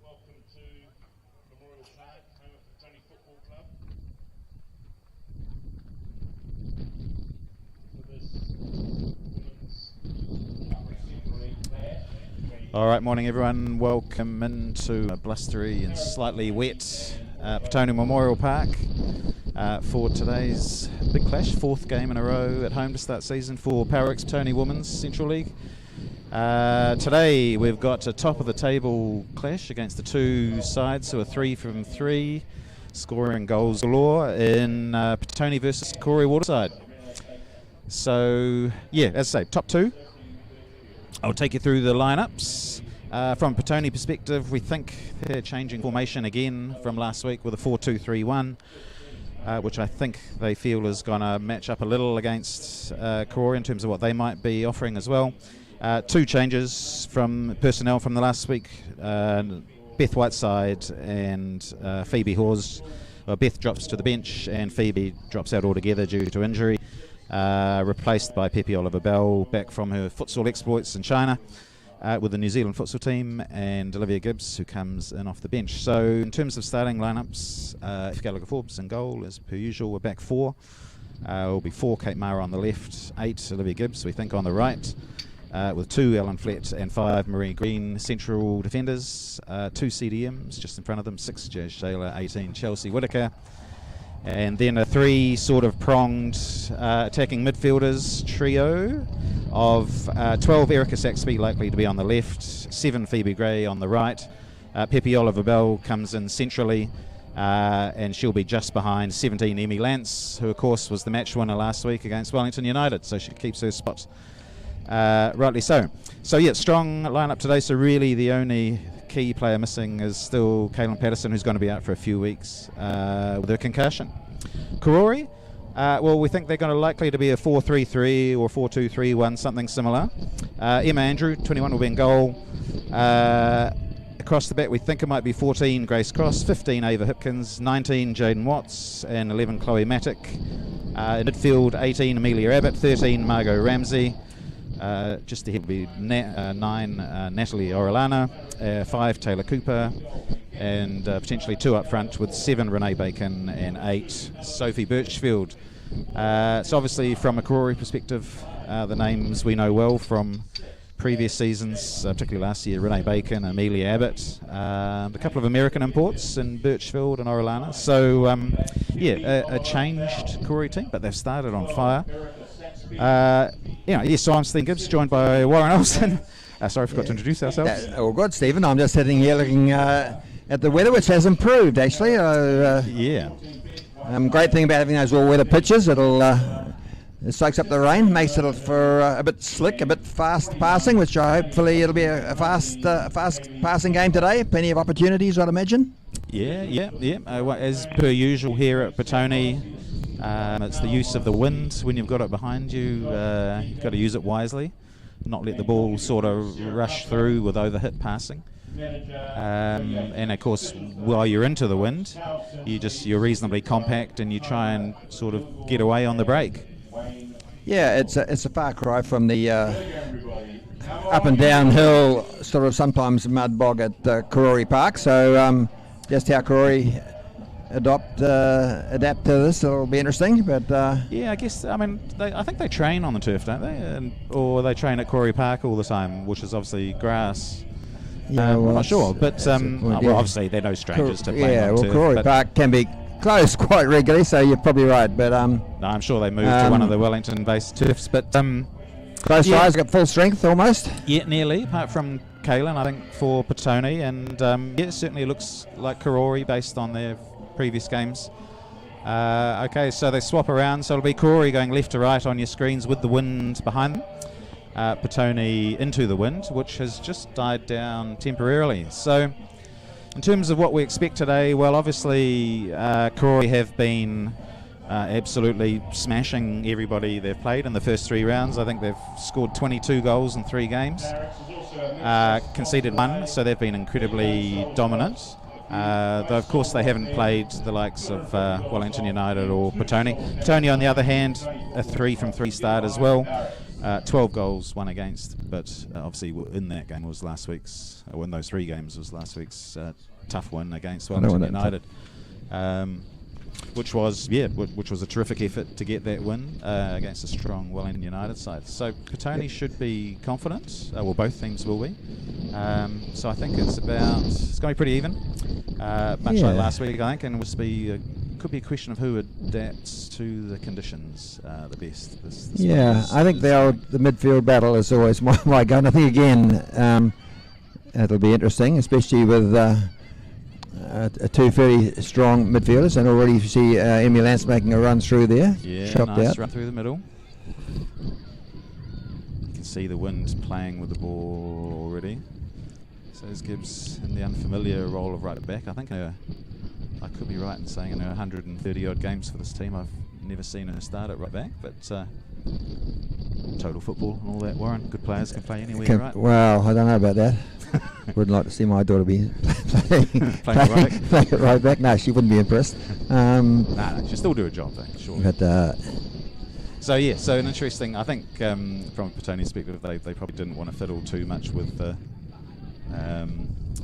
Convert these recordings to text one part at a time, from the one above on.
welcome to Memorial Park, home of Petone Football Club. For this women's assembly clash. All right, morning everyone. Welcome into a blustery and slightly wet Petone Memorial Park for today's big clash. Fourth game in a row at home to start season for Powerex Petone Women's Central League. Today we've got a top of the table clash against the two sides who are 3 from 3, scoring goals galore in Petone versus Karori Waterside. So yeah, as I say, top two. I'll take you through the lineups. From Petone perspective, we think they're changing formation again from last week with a 4-2-3-1, which I think they feel is going to match up a little against Karori in terms of what they might be offering as well. Two changes from personnel from the last week. Beth Whiteside and Phoebe Hawes. Beth drops to the bench and Phoebe drops out altogether due to injury. Replaced by Pepe Oliver-Bell, back from her futsal exploits in China with the New Zealand futsal team, and Olivia Gibbs, who comes in off the bench. So in terms of starting lineups, Gallagher Forbes in goal as per usual. We're back 4. Will be 4 Kate Mara on the left, 8 Olivia Gibbs we think on the right, with 2 Ellen Flett and 5 Marie Green central defenders, 2 CDMs just in front of them, 6 Jazz Shaler, 18 Chelsea Whitaker. And then a 3 sort of pronged attacking midfielders trio of 12 Erica Saxby likely to be on the left, 7 Phoebe Gray on the right. Pepe Oliver-Bell comes in centrally, and she'll be just behind 17 Emmy Lance, who of course was the match winner last week against Wellington United, so she keeps her spot. Rightly so. So yeah, strong lineup today. So really the only key player missing is still Caitlin Patterson, who's going to be out for a few weeks with a concussion. Karori, well, we think they're going to likely to be a 4-3-3 or 4-2-3-1, something similar. Emma Andrew, 21, will be in goal. Across the back, we think it might be 14 Grace Cross, 15 Ava Hipkins, 19 Jaden Watts, and 11 Chloe Mattick. In midfield, 18 Amelia Abbott, 13 Margot Ramsey. Just ahead will be 9 Natalie Orellana, 5 Taylor Cooper, and potentially 2 up front with 7 Renee Bacon and 8 Sophie Birchfield. So obviously from a Karori perspective, the names we know well from previous seasons, particularly last year, Renee Bacon, Amelia Abbott, a couple of American imports in Birchfield and Orellana. So yeah, a changed Karori team, but they've started on fire. Yes, so I'm Stephen Gibbs, joined by Warren Olsen. Sorry, I forgot to introduce ourselves. All good, Stephen. I'm just sitting here looking at the weather, which has improved, actually. Yeah. Great thing about having those all-weather pitches, it soaks up the rain, makes it for a bit slick, a bit fast passing, which hopefully it'll be a fast passing game today. Plenty of opportunities, I'd imagine. Yeah. As per usual here at Petone, it's the use of the wind when you've got it behind you. You've got to use it wisely, not let the ball sort of rush through with overhit passing. And of course, while you're into the wind, you're reasonably compact and you try and sort of get away on the break. Yeah, it's a far cry from the up and down hill, sort of sometimes mud bog at Karori Park. So just how Karori adapt to this, it'll be interesting. But yeah, I guess I think they train on the turf, don't they? Or they train at Karori Park all the time, which is obviously grass. Yeah, I'm not sure, but obviously they're no strangers to playing on turf. Karori Park can be closed quite regularly, so you're probably right. But no, I'm sure they moved to one of the Wellington-based turfs. But close size, got full strength almost. Yeah, nearly. Apart from Kaylin, I think for Petone, and it certainly looks like Karori based on their previous games. Okay, so they swap around, so it'll be Karori going left to right on your screens with the wind behind them. Petone into the wind, which has just died down temporarily. So in terms of what we expect today, well, obviously Karori have been absolutely smashing everybody they've played in the first 3 rounds. I think they've scored 22 goals in 3 games, conceded 1, so they've been incredibly dominant. Though of course they haven't played the likes of Wellington United or Petone. Petone on the other hand, a 3 from 3 start as well. 12 goals, 1 against, but obviously in that game was last week's, in those 3 games was last week's tough win against Wellington United, which was a terrific effort to get that win against a strong Wellington United side. So Petone should be confident. Well, both teams will be. So I think it's going to be pretty even, much like last week, I think, and could be a question of who adapts to the conditions the best. I think the midfield battle is always my gun. I think again it'll be interesting, especially with two fairly strong midfielders, and already you see Emmy Lance making a run through there. Yeah, chopped nice out. run through the middle. You can see the wind playing with the ball already. So there's Gibbs in the unfamiliar role of right at back. I think I could be right in saying in her 130 odd games for this team I've never seen her start at right back, but total football and all that, Warren. Good players can play anywhere, right? Well, I don't know about that. Wouldn't like to see my daughter be playing at right back. No, she wouldn't be impressed. No, she'll still do a job though, sure. But so an interesting, I think from a Petone perspective, they probably didn't want to fiddle too much with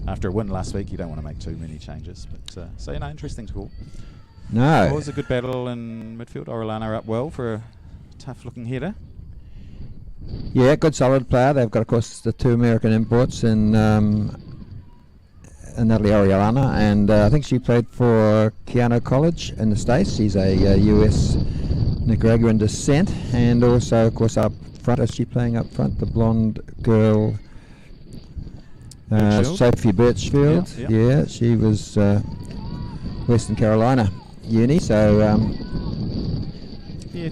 after a win last week. You don't want to make too many changes, but interesting call. No, it was a good battle in midfield. Orellana up well for a tough-looking header. Yeah, good solid player. They've got, of course, the 2 American imports in Natalie Orellana, and I think she played for Keanu College in the States. She's a US Nicaraguan descent, and also, of course, up front. Is she playing up front? The blonde girl, Sophie Birchfield. Yeah, she was Western Carolina uni. So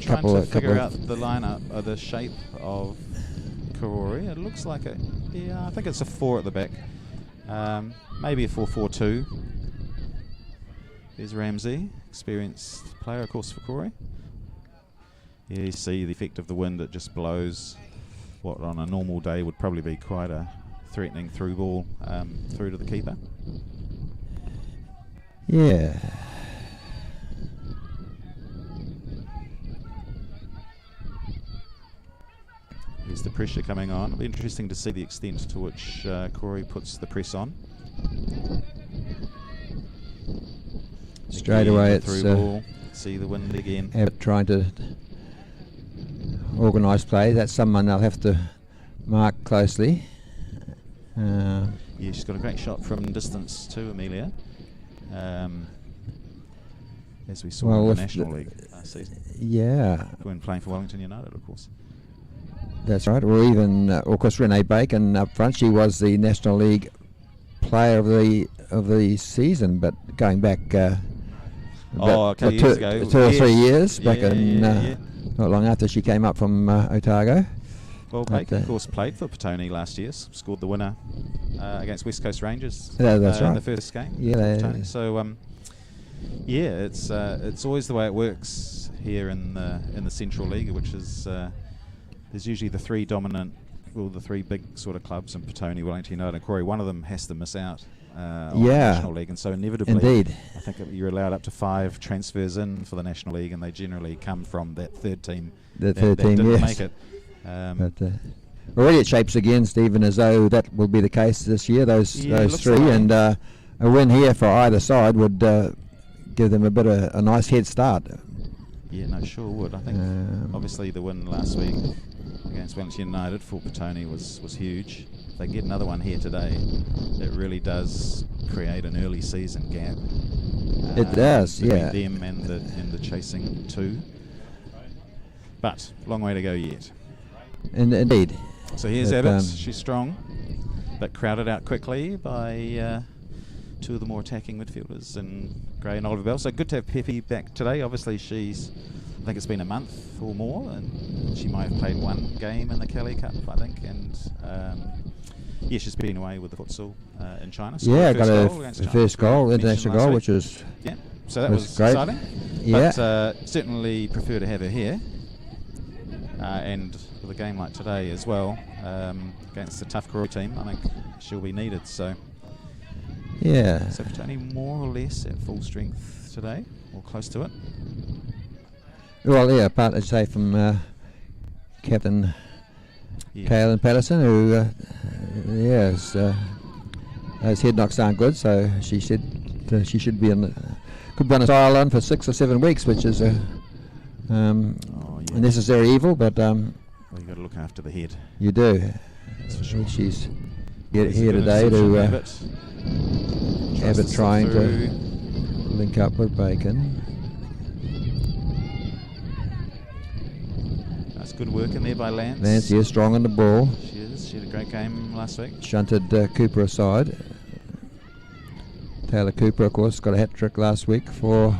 trying to figure out the lineup, the shape of Karori. It looks like I think it's a 4 at the back. Maybe a 4-4-2. There's Ramsey, experienced player, of course, for Karori. Yeah, you see the effect of the wind. It just blows what on a normal day would probably be quite a threatening through ball through to the keeper. Yeah. There's the pressure coming on. It'll be interesting to see the extent to which Karori puts the press on. Straight away, it's through ball. See the wind again. Trying to organise play. That's someone they'll have to mark closely. Yeah, she's got a great shot from distance too, Amelia. As we saw in the National League last season. Yeah. When playing for Wellington United, of course. That's right. Or even, of course, Renee Bacon up front. She was the National League Player of the season, but going back years ago. 2 or 3 years back in not long after she came up from Otago. Well, Bacon, of course, played for Petone last year. Scored the winner against West Coast Rangers. That's right. In the first game. Yeah. So, it's always the way it works here in the Central League, which is there's usually the 3 big sort of clubs in Petone, Wellington United, and Karori. One of them has to miss out on the National League, and so inevitably, indeed, I think you're allowed up to 5 transfers in for the National League, and they generally come from that third team. The third team, didn't yes. make it. But already it shapes again, Stephen, as though that will be the case this year. Those 3, like and a win here for either side would give them a nice head start. Yeah, no, sure would. I think obviously the win last week against Wellington United for Petone was huge. If they get another one here today, it really does create an early season gap. It does, between them and the chasing 2. But long way to go yet. Indeed. So here's Ebbets. She's strong, but crowded out quickly by 2 of the more attacking midfielders in Gray and Oliver Bell. So good to have Pepe back today. Obviously I think it's been a month or more, and she might have played 1 game in the Kelly Cup, I think, and she's been away with the futsal in China. So got a first goal, international goal, which was so that was great. Exciting. Yeah, but certainly prefer to have her here, and with a game like today as well against the tough Karori team, I think she'll be needed. So so Petone more or less at full strength today, or close to it. Well, apart, as I say, from Captain Yeah. Kaylin Patterson, who those head knocks aren't good, so she said she should be could be on a island for 6 or 7 weeks, which is a necessary evil, but well, you got to look after the head. you do. That's for sure. She's Well, here there's a today good to interception, Abbott Tries to trying slip to through. link up with Bacon. That's good work in there by Lance. Lance is strong on the ball. She is. She had a great game last week. Shunted Cooper aside. Taylor Cooper, of course, got a hat trick last week for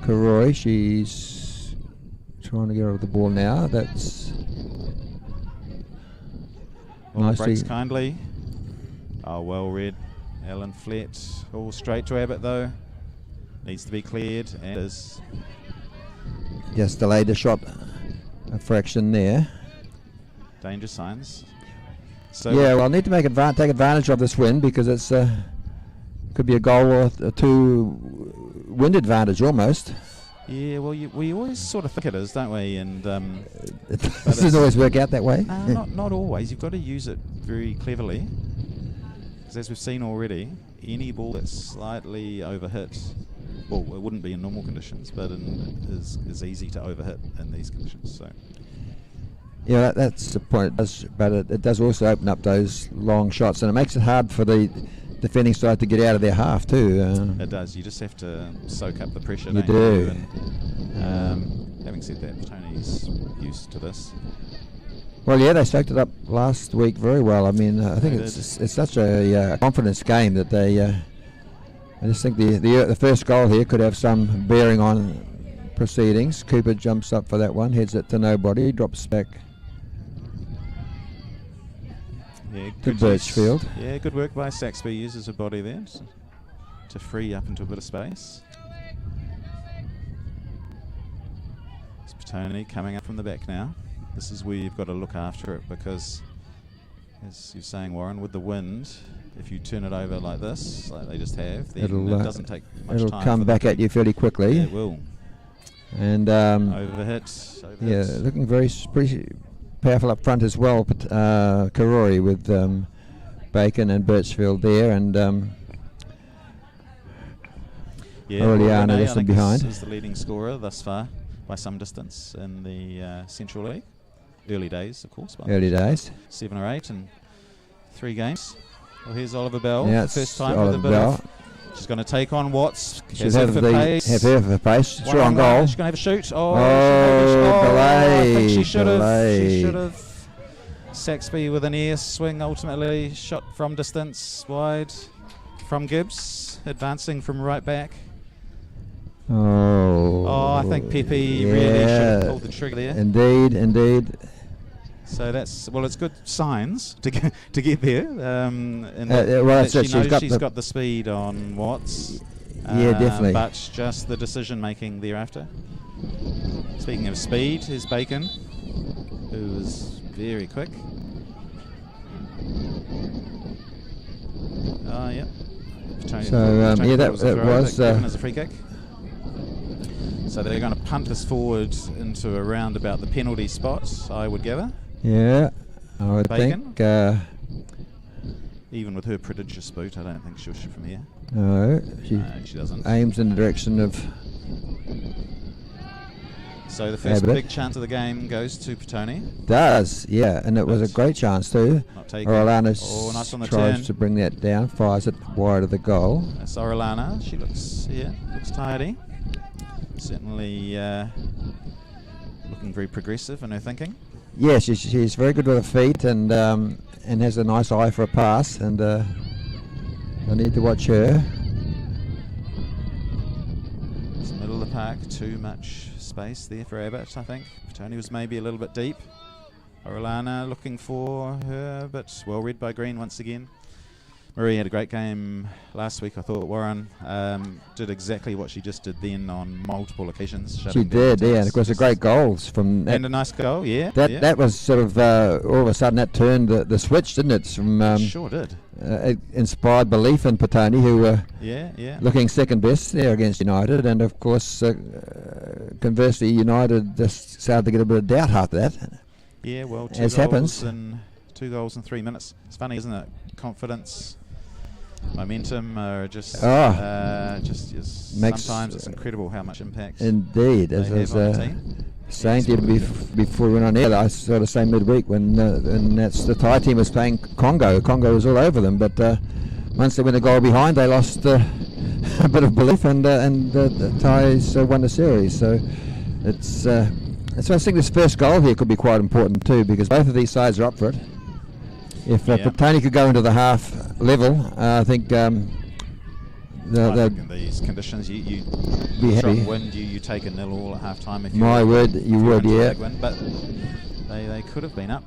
Karori. She's trying to get over the ball now. That's Well, nicely. breaks kindly. Oh, well read. Ellen Flett. All straight to Abbott though. Needs to be cleared. And is. Just delayed the shot a fraction there. Danger signs. So Yeah, well, I need to take advantage of this win because it's could be a goal or a 2-wind advantage almost. Yeah, well, we always sort of think it is, don't we? And It doesn't always work out that way. not always. You've got to use it very cleverly. Because as we've seen already, any ball that's slightly overhit, well, it wouldn't be in normal conditions, but is easy to overhit in these conditions. So Yeah, that's the point. But it does also open up those long shots, and it makes it hard for the defending side to get out of their half too. it does. You just have to soak up the pressure. You don't do. And, having said that, Tony's used to this. Well, yeah, they soaked it up last week very well. I mean, I think They it's such a confidence game that they. I just think the first goal here could have some bearing on proceedings. Cooper jumps up for that one, heads it to nobody, drops back Yeah, to Birchfield. Yeah, good work by Saxby. Uses her body there to free up into a bit of space. It's Petone coming up from the back now. This is where you've got to look after it because, as you're saying, Warren, with the wind, if you turn it over like this, like they just have, then it doesn't take much It'll time. come back at you fairly quickly. Yeah, it will. And Overhit. yeah, looking pretty powerful up front as well. But Karori with Bacon and Birchfield there, and Yeah, Aureliana Renee, I just think behind. is the leading scorer thus far by some distance in the Central League. Early days, of course. But early days. 7 or 8 and 3 games. Well, here's Oliver Bell. Yeah, it's First time Oliver with a bit Bell. of. She's going to take on Watts. Should Has have her for pace. her for pace. One Strong on goal. one. She's going to have a shoot. Oh, I think she delayed, should have. She delayed. should have. Saxby with an air swing ultimately. Shot from distance wide from Gibbs. Advancing from right back. Oh, I think Pepe really should have pulled the trigger there. Indeed. So that's, well, it's good signs to get there. And well, that that's she it. knows she's got the speed on Watts. Yeah, definitely. But just the decision making thereafter. Speaking of speed, here's Bacon, who is very quick. Yeah. So, yeah, that was given as a free kick. So they're going to punt this forward into around about the penalty spot, I would gather. Yeah, I would Bacon. think. Even with her prodigious boot, I don't think she'll shoot from here. No, She doesn't. aims in the direction of. So the first Abbott. big chance of the game goes to Petone. Does, yeah, and it was a But great chance too. Not taken. Orellana Nice on the tries turn. to bring that down, fires it wide of the goal. That's Orellana. She looks tidy. Certainly looking very progressive in her thinking. Yeah, she's very good with her feet and has a nice eye for a pass, and I need to watch her. It's middle of the park, too much space there for Abbott, I think. Petone was maybe a little bit deep. Orellana looking for her, but well read by Green once again. Marie had a great game last week, I thought. Warren did exactly what she just did then on multiple occasions. She did, yeah, and of course the great goals from And a nice goal, yeah. That was sort of all of a sudden that turned the switch, didn't it? From sure did. It inspired belief in Petone, who were looking second best there against United, and of course conversely United just started to get a bit of doubt after that. Yeah, well, as happens. 2 goals in 3 minutes. It's funny, isn't it? Confidence, momentum are just sometimes it's incredible how much impact. Indeed, as I was saying to you before we went on air, I sort of say midweek when that's the Thai team was playing Congo. Congo was all over them, but once they went a goal behind, they lost a bit of belief, and the Thais won the series. So so I think this first goal here could be quite important too, because both of these sides are up for it. If Petone could go into the half level, I think in these conditions, you be happy. Wind, you take a 0-all at half time. My word, you would, yeah. Win, but they could have been up.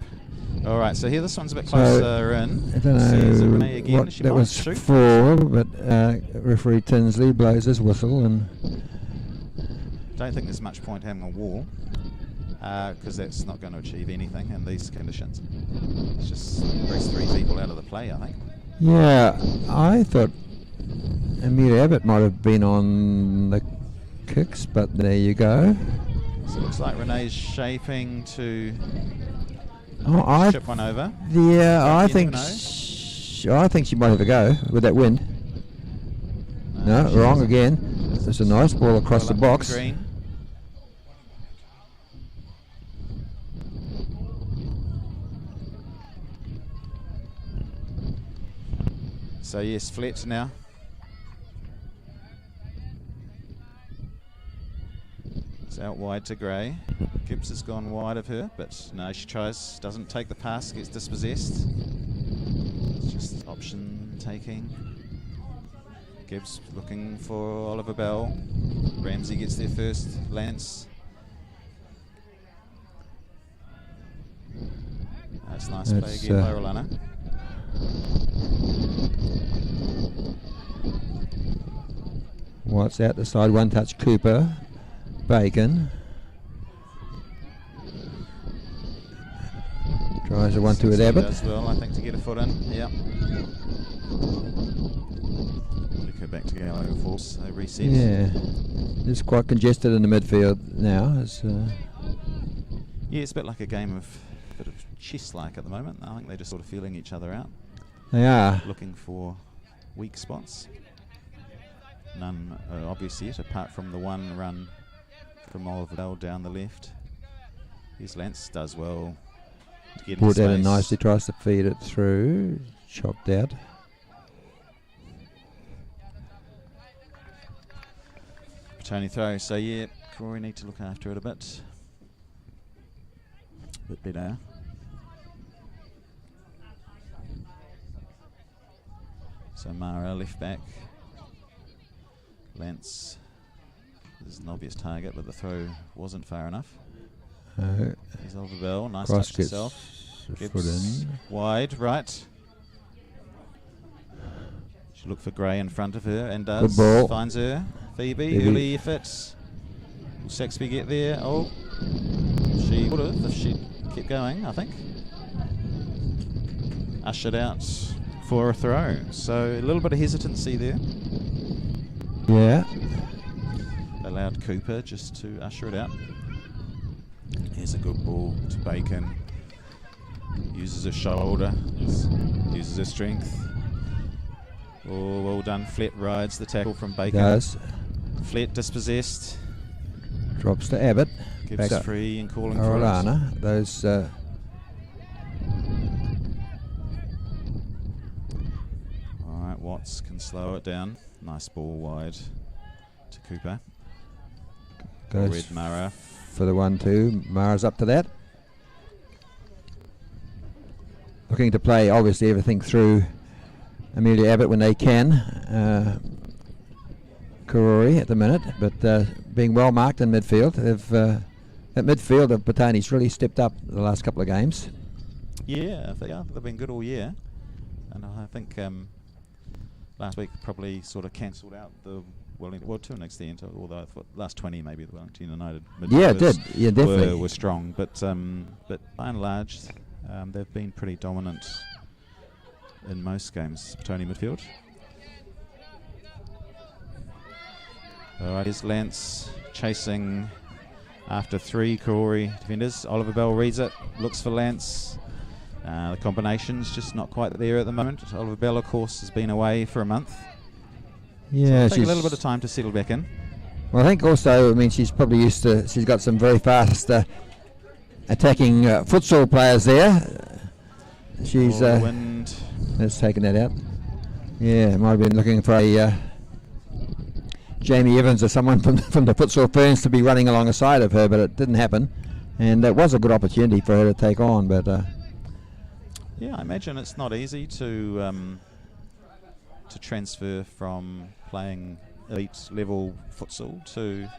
All right, so here this one's a bit closer in. I don't know what that was for, but referee Tinsley blows his whistle, and don't think there's much point having a wall, because that's not going to achieve anything in these conditions. It's just brings 3 people out of the play, I think. Yeah, I thought Amelia Abbott might have been on the kicks, but there you go. So it looks like Renee's shaping to chip one over. Yeah, I think she might have a go with that wind. No, wrong again. There's a nice ball across the box. Green. So yes, Flett now. It's out wide to Gray. Gibbs has gone wide of her, but no, she tries, doesn't take the pass, gets dispossessed. It's just option taking. Gibbs looking for Oliver Bell. Ramsey gets there first. Lance. That's nice play again by Rolana. What's out the side? One touch Cooper. Bacon. Tries a 1-2 with Abbott. Does well, I think, to get a foot in. Yep. Go back to Gallagher Force. They reset. Yeah. It's quite congested in the midfield now. Yeah, it's a bit like a game of chess-like at the moment. I think they're just sort of feeling each other out. They are. Looking for weak spots. None obvious yet, apart from the one run from Oliver Bell down the left. Here's Lance, does well to get in Brought that space. in nicely, tries to feed it through. Chopped out. Petone throw, so yeah, Karori need to look after it a bit better. So Mara left back. Lance is an obvious target, but the throw wasn't far enough. Here's Oliver Bell, nice touch himself. Gibbs wide, right. She looked for Gray in front of her and does. Good ball. Finds her. Phoebe, early efforts. Will Saxby get there? Oh, she would have if she kept going, I think. Ushered out for a throw. So a little bit of hesitancy there. Yeah. Allowed Cooper just to usher it out. Here's a good ball to Bacon. Uses her shoulder, uses her strength. Oh, well done. Flett rides the tackle from Bacon. Does. Flett dispossessed. Drops to Abbott. Gives back free and calling for Rolana. Those. Alright, Watts can slow it down. Nice ball wide to Cooper. Goes Red Mara for the 1-2. Mara's up to that. Looking to play, obviously, everything through Amelia Abbott when they can. Karori at the minute, but being well marked in midfield. That midfield of Petone's really stepped up the last couple of games. Yeah, they've been good all year. And I think last week probably sort of cancelled out the Wellington, well, to an extent, although I thought last 20 maybe the Wellington United it did. Yeah, definitely. Were strong, but by and large they've been pretty dominant in most games, Petone midfield. Alright, here's Lance chasing after 3 Karori defenders. Oliver Bell reads it, looks for Lance. The combination's just not quite there at the moment. Oliver Bell, of course, has been away for a month. Yeah, so take a little bit of time to settle back in. Well, I think also, I mean, she's probably used to. She's got some very fast attacking futsal players there. She's wind. Let's taken that out. Yeah, might have been looking for a Jamie Evans or someone from the futsal ferns to be running alongside of her, but it didn't happen, and it was a good opportunity for her to take on. But yeah, I imagine it's not easy to transfer from playing elite level futsal to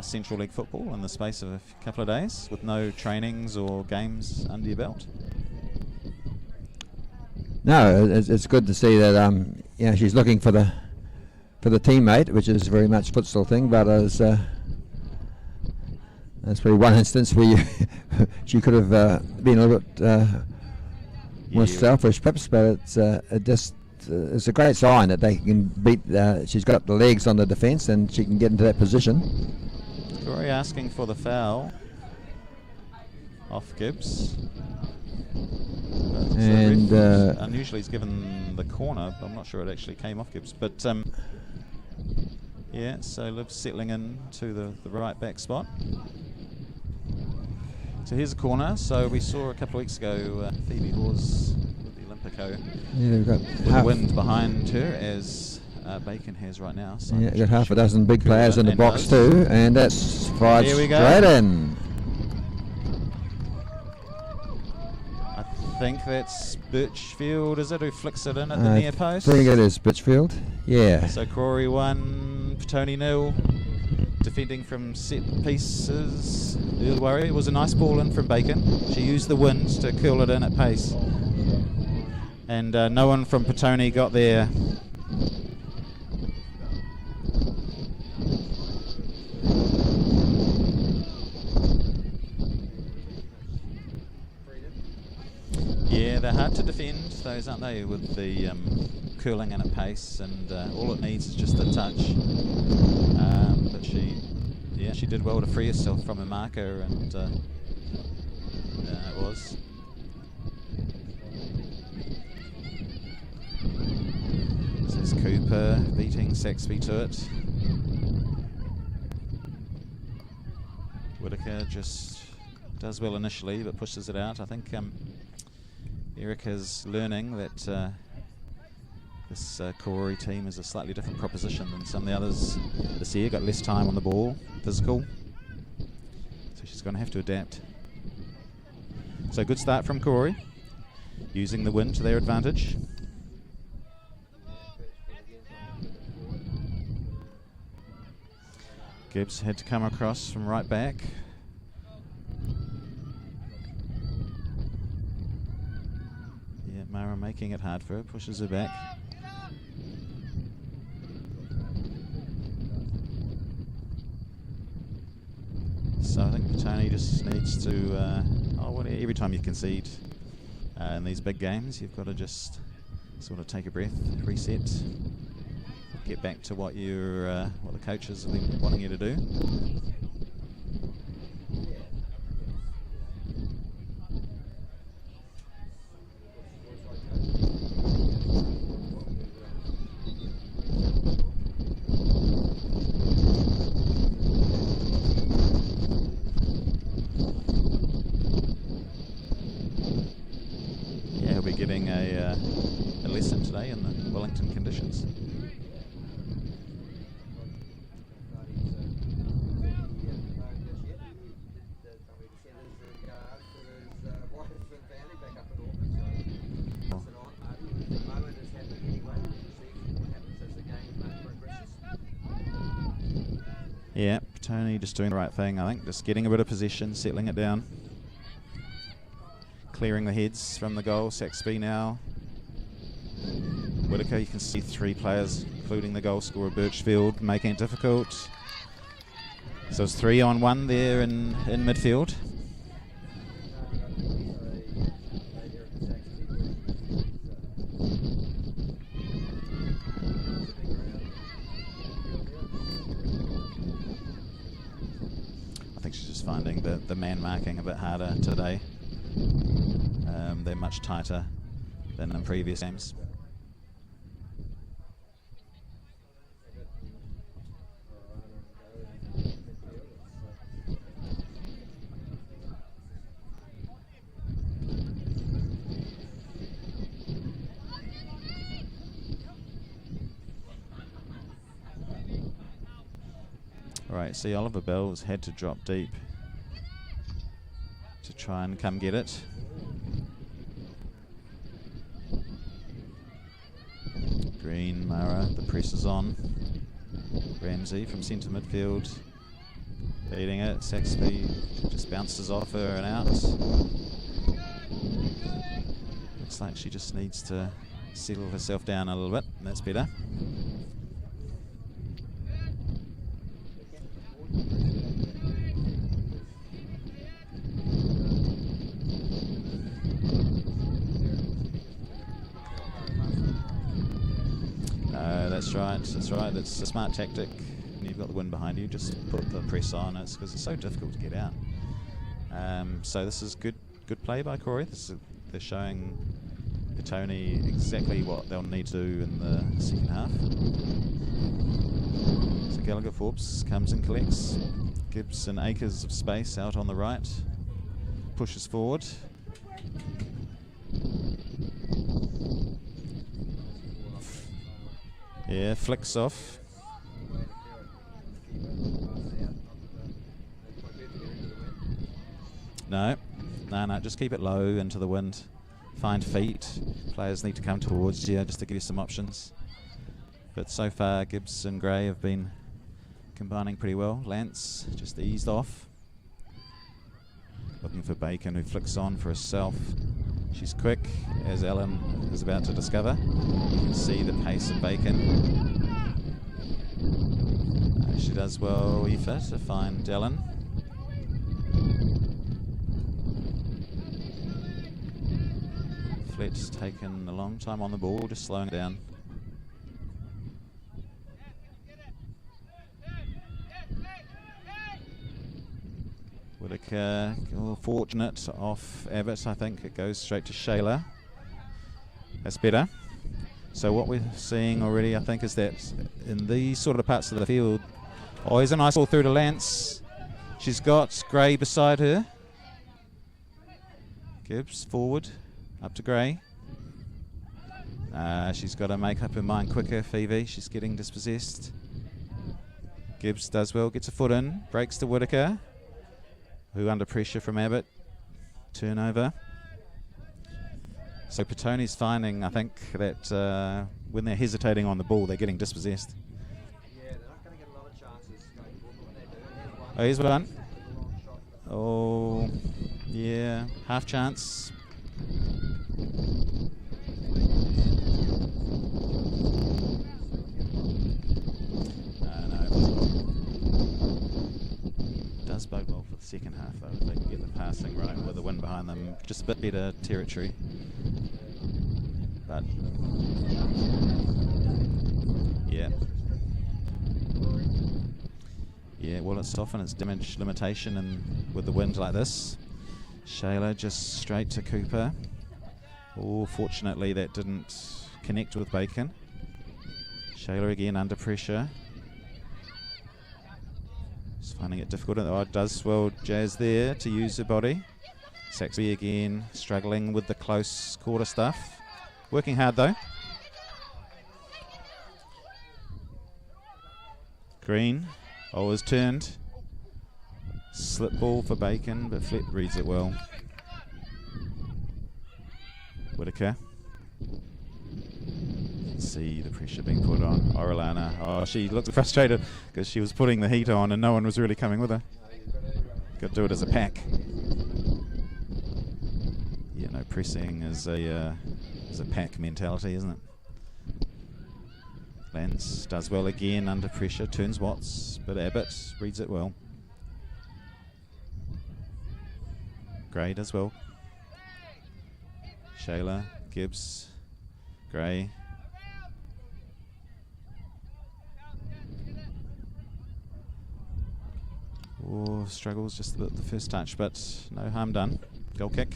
Central League football in the space of a couple of days with no trainings or games under your belt. No, it's good to see that you know, she's looking for the teammate, which is very much futsal thing. But as that's probably one instance where she could have been a little bit more selfish, perhaps. But it's a great sign that they can beat. She's got the legs on the defence, and she can get into that position. Karori asking for the foul off Gibbs. And unusually he's given the corner, but I'm not sure it actually came off Gibbs. But yeah, so Liv's settling in to the right back spot. So here's a corner. So we saw a couple of weeks ago Phoebe Hawes with the Olympico. Yeah, they've got with the wind behind her as Bacon has right now. So yeah, got half a dozen big players in the box too, and that's fired straight in. I think that's Birchfield, is it, who flicks it in at the near post? I think it is Birchfield, yeah. So Karori 1, Petone 0, defending from set pieces. Early worry, it was a nice ball in from Bacon. She used the wind to curl it in at pace. And no one from Petone got there. Yeah, they're hard to defend, those, aren't they, with the curling in at pace, and all it needs is just a touch. But she did well to free herself from a marker, and it was. This is Cooper beating Saxby to it. Whitaker just does well initially, but pushes it out. I think Erica's learning that this Karori team is a slightly different proposition than some of the others this year. Got less time on the ball, physical, so she's going to have to adapt. So good start from Karori, using the wind to their advantage. Gibbs had to come across from right back. Yeah, Mara making it hard for her, pushes her back. So I think Petone just needs to, every time you concede in these big games, you've got to just sort of take a breath, reset, get back to what what the coaches have been wanting you to do. Yeah, he'll be getting a lesson today in the Wellington conditions. Yeah, Petone just doing the right thing, I think. Just getting a bit of position, settling it down. Clearing the heads from the goal. Saxby now. Whitaker, you can see 3 players, including the goal scorer Birchfield, making it difficult. So it's 3-on-1 there in midfield. man marking a bit harder today. They're much tighter than in previous games. Right, see, Oliver Bell's had to drop deep to try and come get it. Green, Mara, the press is on. Ramsey from centre midfield, beating it. Saxby just bounces off her and out. Looks like she just needs to settle herself down a little bit. That's better. That's right. It's a smart tactic. When you've got the wind behind you, just put the press on. It's because it's so difficult to get out. So this is good play by Karori. They're showing Petone exactly what they'll need to do in the second half. So Gallagher Forbes comes and collects. Gives an acres of space out on the right. Pushes forward. Yeah, flicks off. No, just keep it low into the wind. Find feet. Players need to come towards you just to give you some options. But so far, Gibbs and Gray have been combining pretty well. Lance just eased off. Looking for Bacon, who flicks on for herself. She's quick, as Ellen is about to discover. You can see the pace of Bacon. She does well, Aoife, to find Ellen. Flet's taken a long time on the ball, just slowing it down. Whitaker, fortunate off Abbott. I think it goes straight to Shayla. That's better. So what we're seeing already, I think, is that in these sort of parts of the field, here's a nice ball through to Lance. She's got Gray beside her. Gibbs forward, up to Gray. She's got to make up her mind quicker, Phoebe. She's getting dispossessed. Gibbs does well, gets a foot in, breaks to Whitaker, who under pressure from Abbott. Turnover. So Petone's finding, I think, that when they're hesitating on the ball, they're getting dispossessed. Yeah, they're not going to get a lot of chances going forward when they do. Oh, here's one. Oh, yeah, half chance. Does bode well for the second half, though, if they can get the passing right with the wind behind them. Just a bit better territory. But yeah, well, it's often its damage limitation, and with the wind like this. Shayla just straight to Cooper. Oh, fortunately that didn't connect with Bacon. Shayla again under pressure. Just finding it difficult. Oh, it does well, Jazz there to use her body. Saxby again struggling with the close quarter stuff. Working hard though. Green. Oh, is turned. Slip ball for Bacon, but Flett reads it well. Whitaker. See the pressure being put on Orellana. Oh, she looked frustrated because she was putting the heat on and no one was really coming with her. Got to do it as a pack. Yeah, no, pressing is a pack mentality, isn't it? Lance does well again under pressure, turns Watts, but Abbott reads it well. Gray does well. Shayla, Gibbs, Gray. or struggles just the first touch, but no harm done. Goal kick.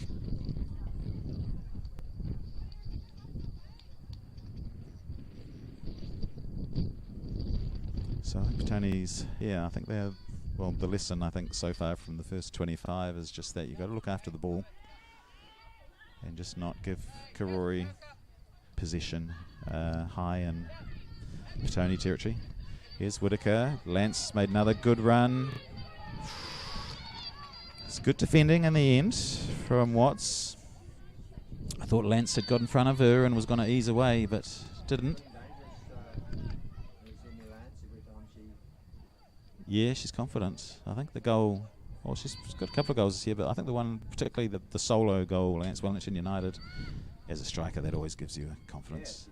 So Petone's, I think they're, well, the lesson I think so far from the first 25 is just that you've got to look after the ball and just not give Karori possession high in Petone territory. Here's Whitaker. Lance made another good run. It's good defending in the end from Watts. I thought Lance had got in front of her and was going to ease away, but didn't. Yeah, she's confident. I think the goal, well, she's got a couple of goals this year, but I think the one, particularly the solo goal, Lance Wellington United, as a striker, that always gives you confidence.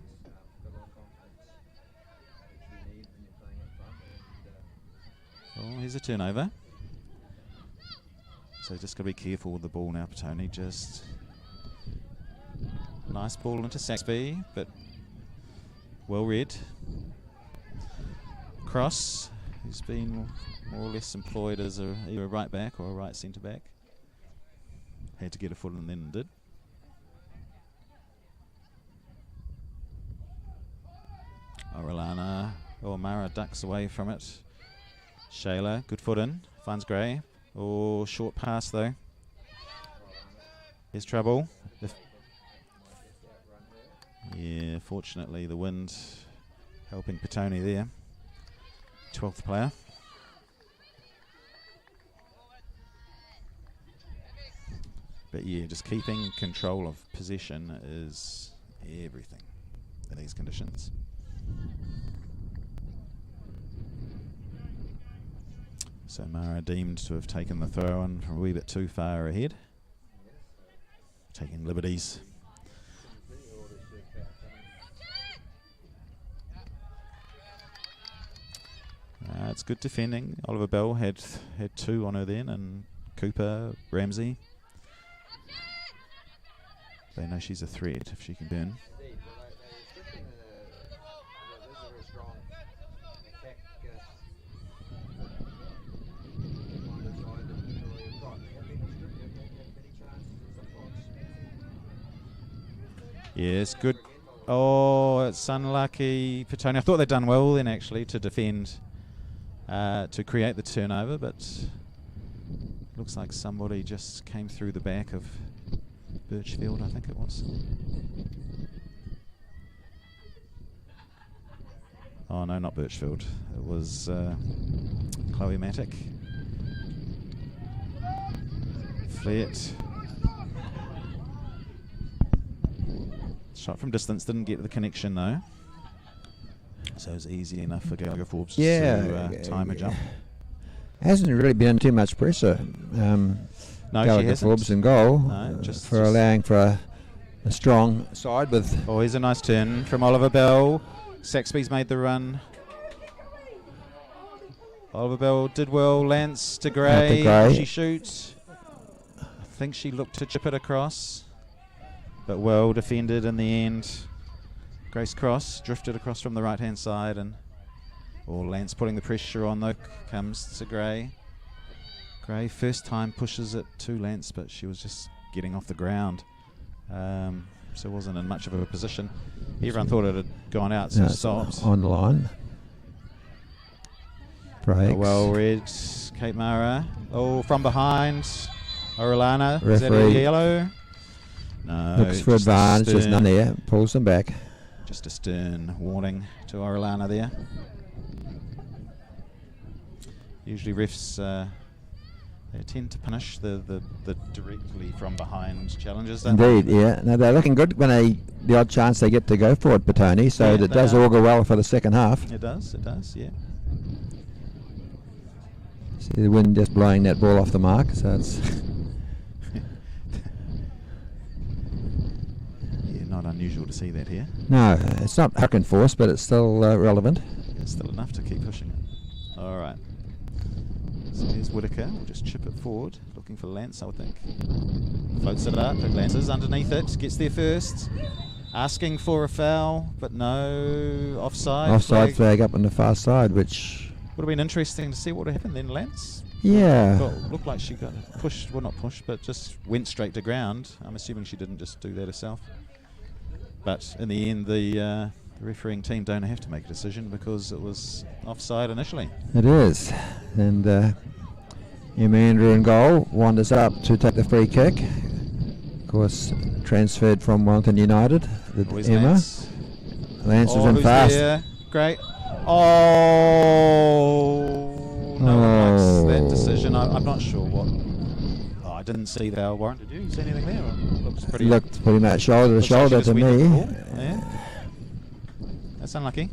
Oh, here's a turnover. So just got to be careful with the ball now, Petone. Just nice ball into Saxby, but well read. Cross, who's been more or less employed as either a right back or a right centre back. Had to get a foot in, then did. Mara ducks away from it. Shayla, good foot in, finds Gray. Oh, short pass though. Here's trouble. Yeah, fortunately the wind helping Petone there. 12th player. But yeah, just keeping control of possession is everything in these conditions. So Mara deemed to have taken the throw in from a wee bit too far ahead. Taking liberties. It's good defending. Oliver Bell had two on her then, and Cooper, Ramsey. They know she's a threat if she can burn. Yes, good. Oh, it's unlucky. Petone. I thought they'd done well then actually to defend, to create the turnover, but looks like somebody just came through the back of Birchfield, I think it was. Oh no, not Birchfield. It was Chloe Matic. Flett. Shot from distance, didn't get the connection though. So it was easy enough for Gallagher Forbes to time a jump. Hasn't really been too much pressure. No, Gallagher Forbes in goal, no, just allowing for a strong side with. Oh, here's a nice turn from Oliver Bell. Saxby's made the run. Oliver Bell did well. Lance to Gray. She shoots. I think she looked to chip it across, but well defended in the end. Grace Cross drifted across from the right hand side, and Lance putting the pressure on though, comes to Gray. Gray first time pushes it to Lance, but she was just getting off the ground, so wasn't in much of a position. Everyone thought it had gone out, so stopped. On the line. Breaks. Well read, Kate Mara. Oh, from behind, Orellana. Referee. Is that a yellow? No. Looks for advantage, just none there. Pulls them back. Just a stern warning to Orellana there. Usually refs they tend to punish the directly from behind challenges. Indeed, yeah. No, they're looking good when the odd chance they get to go for it, Petone. So yeah, it does augur well for the second half. It does, yeah. See the wind just blowing that ball off the mark, so it's. Not unusual to see that here. No, it's not hurricane force, but it's still relevant. It's still enough to keep pushing it. All right. So here's Whitaker. We'll just chip it forward, looking for Lance, I would think. Floats it up. Lance is underneath it. Gets there first. Asking for a foul, but no offside. Offside flag up on the far side, which would have been interesting to see what would happen then. Lance Yeah. Looked like she got pushed, well not pushed, but just went straight to ground. I'm assuming she didn't just do that herself. But in the end, the refereeing team don't have to make a decision because it was offside initially. It is. And Amanda in goal wanders up to take the free kick. Of course, transferred from Wellington United. Where's Emma. Lance is in who's fast. there? Great. Oh, no one likes that decision. I'm not sure what. Oh, I didn't see the warrant. Did you see anything there? Looked pretty much shoulder to shoulder to me. Yeah. That's unlucky.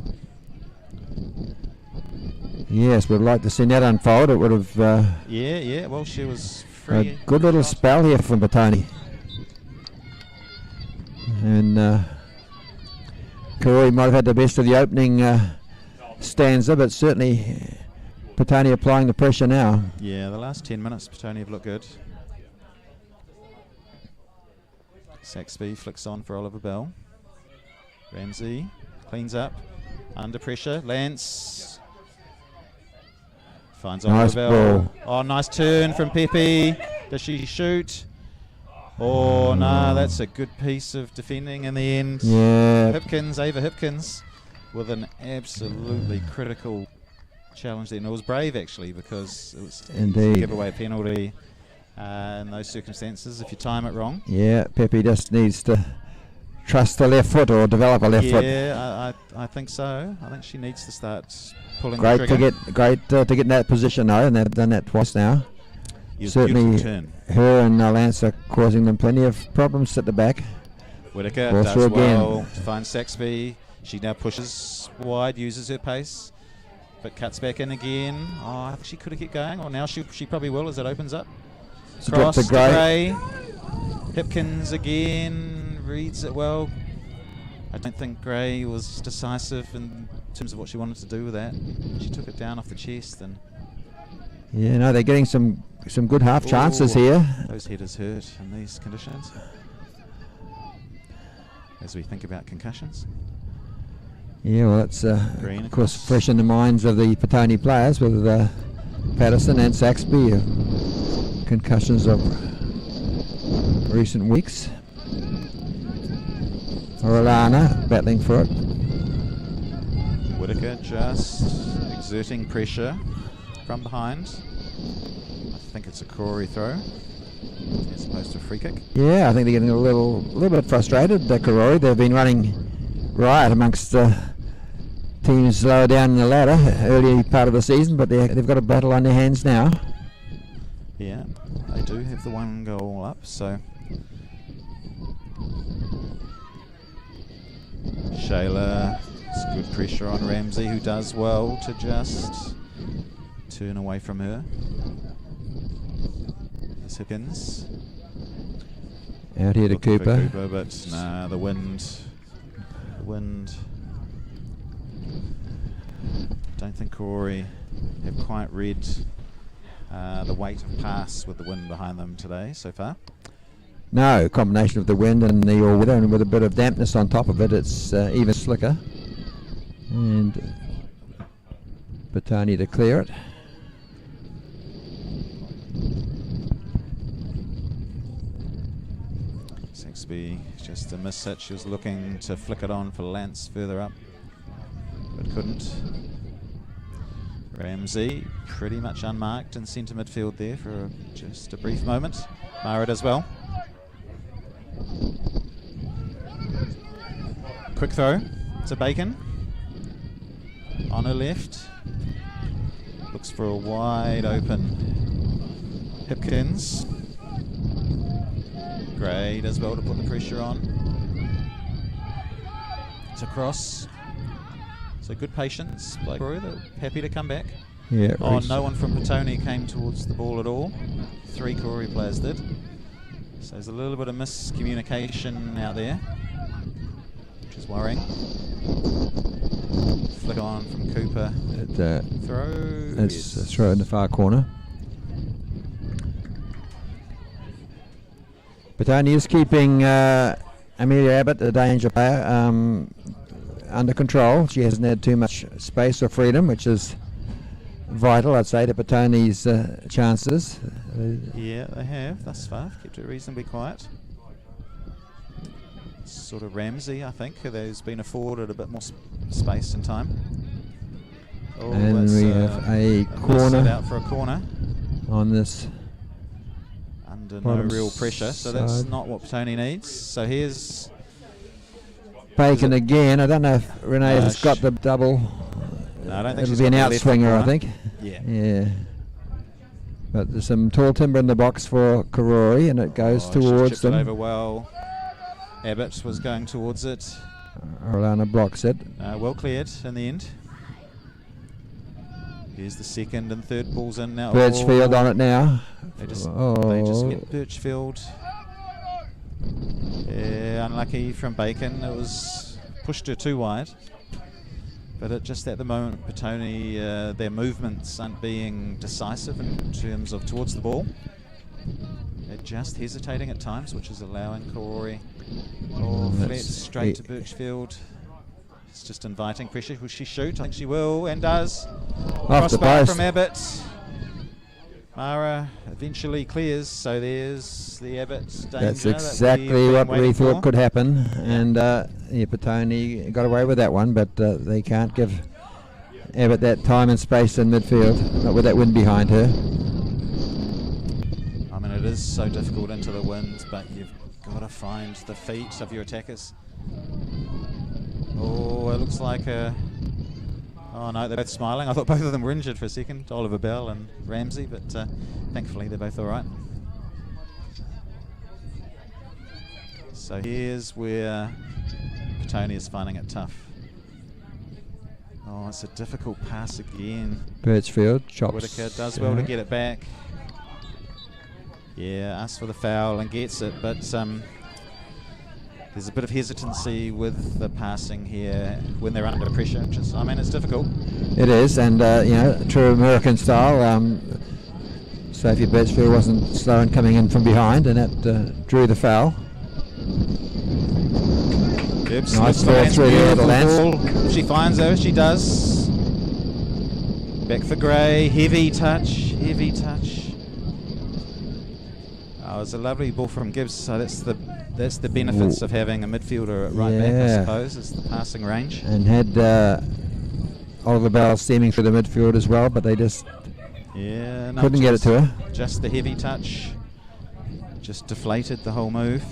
Yes, we'd like to see that unfold. It would have. Yeah. Well, she was free. A good little spell here from Petone. And Karori might have had the best of the opening stanza, but certainly Petone applying the pressure now. Yeah, the last 10 minutes, Petone have looked good. Saxby flicks on for Oliver Bell. Ramsey cleans up. Under pressure. Lance finds Nice Oliver Bell. ball. Oh, nice turn from Pepe. Does she shoot? Oh, no, that's a good piece of defending in the end. Yeah. Ava Hipkins, with an absolutely critical challenge there. And it was brave, actually, because it was Indeed. a giveaway penalty in those circumstances if you time it wrong. Yeah, Pepe just needs to trust the left foot or develop a left foot. Yeah, I think so. I think she needs to start pulling Great the to trigger. get in that position though, and they've done that twice now. Certainly, turn. her and Lance are causing them plenty of problems at the back. Whitaker Ball does through again. well to find Saxby. She now pushes wide, uses her pace, but cuts back in again. Oh, I think she could have kept going. Or now she probably will as it opens up. She Cross dropped to to Gray. Gray. Hipkins again, reads it well. I don't think Gray was decisive in terms of what she wanted to do with that. She took it down off the chest and... Yeah, no, they're getting some good half chances here. Those headers hurt in these conditions. As we think about concussions. Yeah, well, it's Green of course across. fresh in the minds of the Petone players with Patterson and Saxby, concussions of recent weeks. Orellana battling for it. Whitaker just exerting pressure from behind. I think it's a Karori throw as opposed to a free kick. Yeah, I think they're getting a little bit frustrated. Karori, they've been running riot amongst teams lower down in the ladder early part of the season, but they've got a battle on their hands now. Yeah, they do have the one goal up, so Shayla, it's good pressure on Ramsey, who does well to just turn away from her. There's Higgins. Out here to Looking for Cooper. but nah, the wind. Don't think Karori have quite read the weight of pass with the wind behind them today so far. No, combination of the wind and the all weather, and with a bit of dampness on top of it, it's even slicker. And Petone to clear it. Saxby just a miss it. She was looking to flick it on for Lance further up, but couldn't. Ramsey pretty much unmarked in centre midfield there for just a brief moment. Mara does well. Quick throw to Bacon. On her left. Looks for a wide open Hipkins. Gray does well to put the pressure on. It's a cross. So good patience by Karori. They're happy to come back. Yeah. Oh, no one from Petone came towards the ball at all. 3 Karori players did. So there's a little bit of miscommunication out there, which is worrying. Flick on from Cooper. Throw. It's a throw in the far corner. Petone is keeping Amelia Abbott, the danger player, under control. She hasn't had too much space or freedom, which is vital, I'd say, to Petone's chances. Yeah, they have thus far. Kept it reasonably quiet. Sort of Ramsey, I think, who's been afforded a bit more space and time. Oh, And we have a corner out for a corner on this. Under no real pressure, so that's side. not what Petone needs. So here's Bacon again. I don't know if Renee has got the double. No, I don't think It'll she's be an got the left outswinger, I corner. think. Yeah. Yeah. But there's some tall timber in the box for Karori, and it goes She's towards chipped them. it over well. Abbott was going towards it. Orlana blocks it. Well cleared in the end. Here's the second and third balls in now. Birchfield on it now. They just Oh. get Birchfield. Yeah, unlucky from Bacon. It was pushed her too wide. But just at the moment, Petone, their movements aren't being decisive in terms of towards the ball. They're just hesitating at times, which is allowing Karori flat straight to Birchfield. It's just inviting pressure. Will she shoot? I think she will, and does. Off the Crossbar post. from Abbott. Mara eventually clears, so there's the Abbott danger. That's that exactly we've been what we waiting thought for. could happen, and Petone got away with that one, but they can't give Abbott that time and space in midfield, not with that wind behind her. I mean, it is so difficult into the wind, but you've got to find the feet of your attackers. Oh, it looks like a... Oh no, they're both smiling. I thought both of them were injured for a second, Oliver Bell and Ramsey, but thankfully they're both all right. So here's where Petone is finding it tough. Oh, it's a difficult pass again. Birchfield chops. Whitaker does well to get it back. Yeah, asks for the foul and gets it, but there's a bit of hesitancy with the passing here when they're under pressure, which is, I mean, it's difficult. It is, and true American style. Sophie Birchfield wasn't slow in coming in from behind, and that drew the foul. Gibbs Nice looks ball for through there, the Lance. Lance. If she finds her, she does. Back for Gray, heavy touch. Oh, it was a lovely ball from Gibbs, so that's the benefits of having a midfielder at right back, I suppose, is the passing range. And had Oliver Bell steaming through the midfield as well, but they just couldn't get it to her. Just the heavy touch, just deflated the whole move.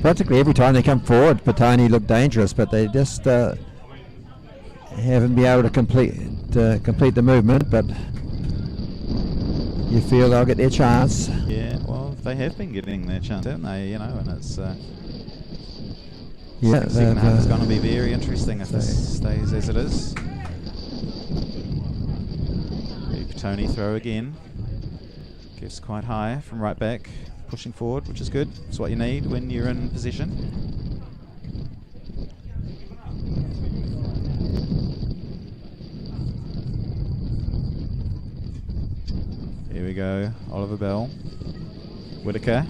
Practically every time they come forward, Petone looked dangerous, but they just haven't been able to complete the movement. But you feel they'll get their chance. Yeah, well, they have been getting their chance, haven't they? And it's second half is going to be very interesting if this stays as it is. Petone throw again. Gives quite high from right back, pushing forward, which is good. It's what you need when you're in position. Here we go, Oliver Bell. Whitaker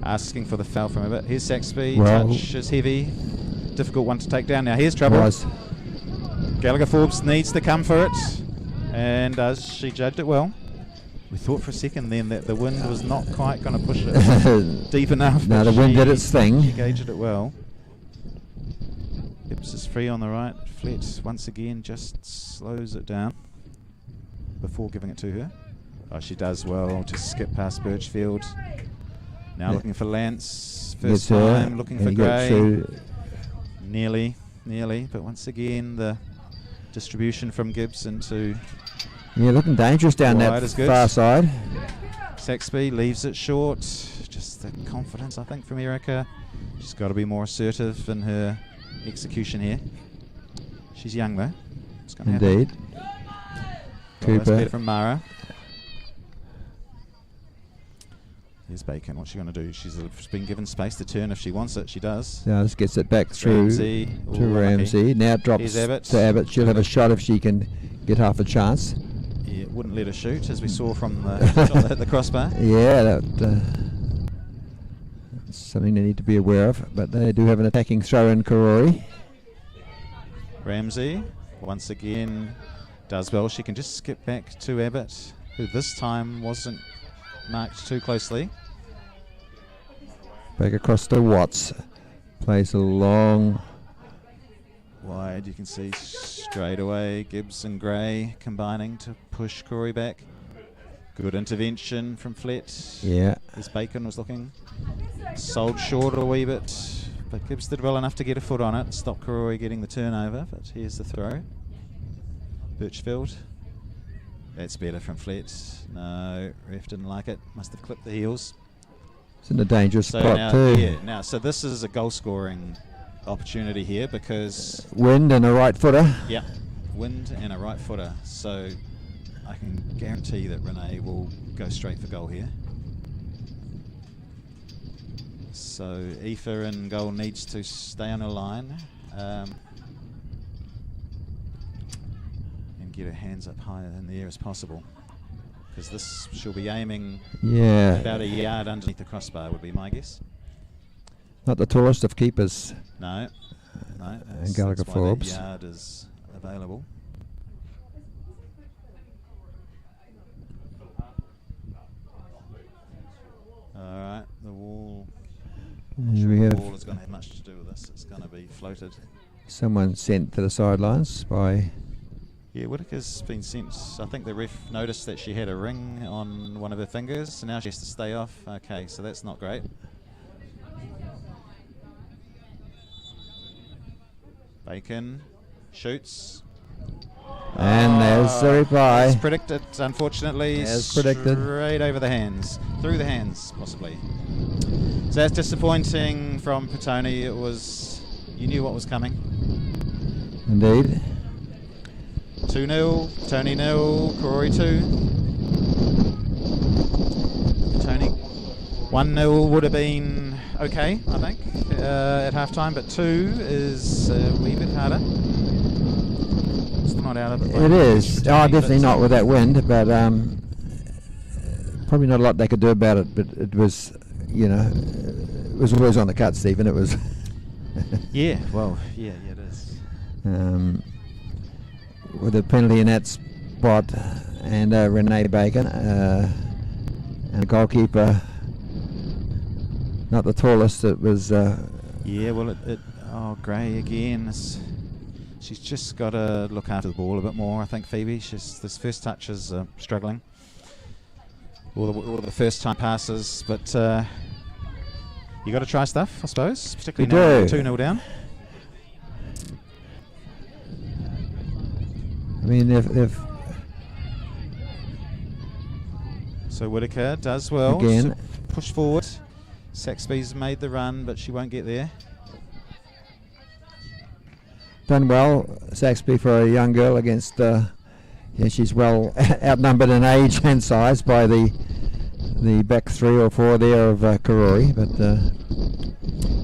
asking for the foul from a bit. Here's Saxby, touch is heavy. Difficult one to take down now. Here's trouble. Gallagher Forbes needs to come for it, and does. She judged it well. We thought for a second then that the wind was not quite going to push it deep enough. No, the wind did its thing. She gauged it well. Gibbs is free on the right. Flet once again just slows it down before giving it to her. Oh, she does well to skip past Birchfield. Now looking for Lance. First time looking for Gray. Nearly, but once again the distribution from Gibbs into... Yeah, looking dangerous down that far side. Saxby leaves it short. Just the confidence, I think, from Erica. She's got to be more assertive in her execution here. She's young, though. It's going to Indeed. Cooper. That's from Mara. Here's Bacon. What's she going to do? She's been given space to turn if she wants it. She does. Now this gets it back through to Ramsey. Now it drops to Abbott. She'll have a shot if she can get half a chance. Yeah, wouldn't let her shoot, as we saw from the crossbar. Yeah, that's something they need to be aware of. But they do have an attacking throw in Karori. Ramsey once again does well. She can just skip back to Abbott, who this time wasn't marked too closely. Back across to Watts. Plays a long... Wide, you can see straight away Gibbs and Gray combining to push Karori back. Good intervention from Flett. Yeah. As Bacon was looking. Sold short a wee bit, but Gibbs did well enough to get a foot on it. Stop Karori getting the turnover, but here's the throw. Birchfield. That's better from Flett. No, ref didn't like it. Must have clipped the heels. It's in a dangerous So spot now, too. yeah, now, so this is a goal scoring opportunity here because... Wind and a right footer. Yeah, wind and a right footer. So I can guarantee that Renee will go straight for goal here. So Aoife in goal needs to stay on her line and get her hands up higher in the air as possible, because this she'll be aiming about a yard underneath the crossbar would be my guess. Not the tallest of keepers. No, And Gallagher that's why that Forbes. yard is available. All right, the wall. We The have wall is going to have much to do with this. It's going to be floated. someone sent to the sidelines by... Yeah, Whitaker's been sent. I think the ref noticed that she had a ring on one of her fingers, so now she has to stay off. Okay, so that's not great. Bacon shoots. And there's the reply. As predicted, unfortunately. As predicted. Straight over the hands. Through the hands, possibly. So that's disappointing from Petone. It was... You knew what was coming. Indeed. 2-0, Petone 0, Karori 2. Petone 1-0 would have been okay, I think, at half-time, but 2 is a wee bit harder. It's not out of it. It is. Oh, definitely not with that wind, but probably not a lot they could do about it, but it was, you know, it was always on the cut, Stephen. It was... Yeah, well, yeah, it is. With a penalty in that spot, and Renee Bacon, and a goalkeeper, not the tallest. It was. Yeah, well, oh, Gray again. She's just got to look after the ball a bit more. I think Phoebe. This first touch is struggling. All the first time passes, but you got to try stuff, I suppose. Particularly now 2-0 down. I mean, if so Whitaker does well. Again. So push forward. Saxby's made the run, but she won't get there. done well, Saxby, for a young girl against. Yeah, she's well outnumbered in age and size by the back 3 or 4 there of Karori, but.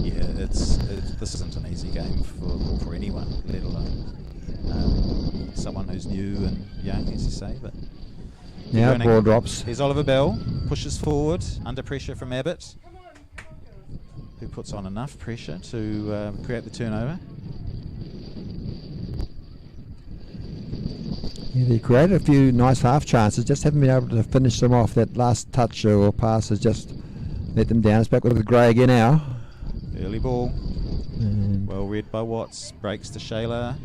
Yeah, this isn't an easy game for anyone, let alone someone who's new and young, as you say. But now ball drops. Here's Oliver Bell, pushes forward under pressure from Abbott, who puts on enough pressure to create the turnover. Yeah, they created a few nice half chances, just haven't been able to finish them off. That last touch or pass has just let them down. It's back with Gray again now. Early ball. And Well read by Watts. Breaks to Shayla.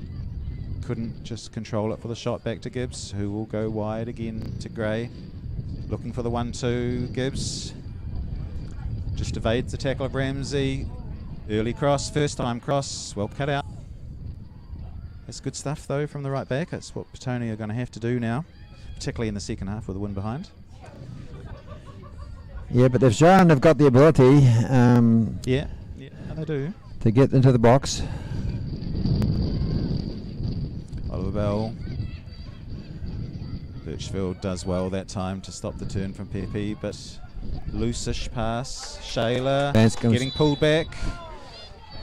Couldn't just control it for the shot back to Gibbs, who will go wide again to Gray. Looking for the 1-2. Gibbs just evades the tackle of Ramsey. Early cross, first time cross. Well cut out. That's good stuff though from the right back. That's what Petone are going to have to do now, particularly in the second half with the wind behind. yeah, but they've shown they've got the ability Yeah, they do. to get into the box. Oliver Bell. Birchfield does well that time to stop the turn from Pepe, but loose-ish pass. Shayla Vance comes- getting pulled back.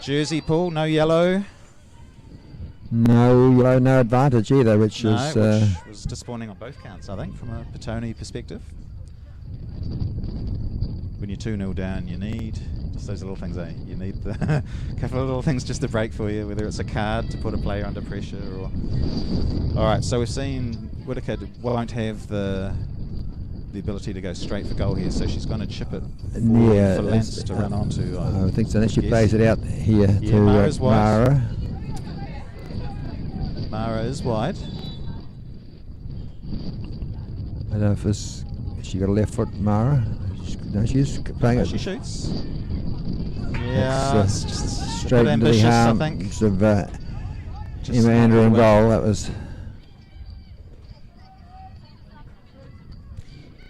Jersey pull, no yellow. No yellow, no advantage either, which is Which was disappointing on both counts, I think, from a Petone perspective. When you're 2-0 down, you need Just those little things, eh? You need the couple of little things just to break for you, whether it's a card to put a player under pressure or... Alright, so we've seen Whitaker won't have the ability to go straight for goal here, so she's going to chip it forward for Lance to run onto. I think so. She plays it out here to Mara's wide. Mara. Mara is wide. I don't know if it's... She got a left foot, Mara. No, she's playing it. She shoots. Yeah, it's just straight into the arm. I think. Of Emma Andrew in goal. That was...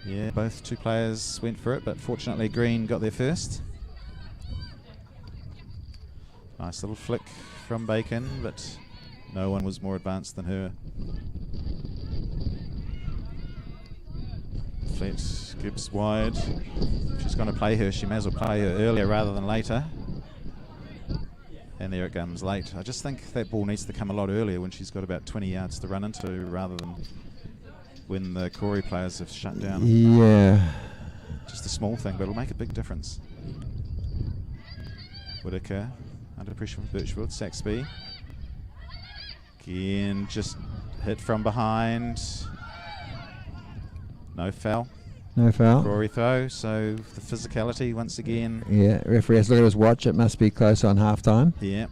Yeah, both two players went for it, but fortunately Green got there first. Nice little flick from Bacon, but no one was more advanced than her. Flet Gibbs wide. If she's going to play her, she may as well play her earlier rather than later. And there it comes late. I just think that ball needs to come a lot earlier when she's got about 20 yards to run into rather than when the Karori players have shut down. Yeah. Just a small thing, but it'll make a big difference. Whitaker under pressure from Birchwood. Saxby. Again, just hit from behind. No foul. No foul. Karori throw, so the physicality once again. Yeah, referee has to look at his watch. It must be close on half time. Yeah.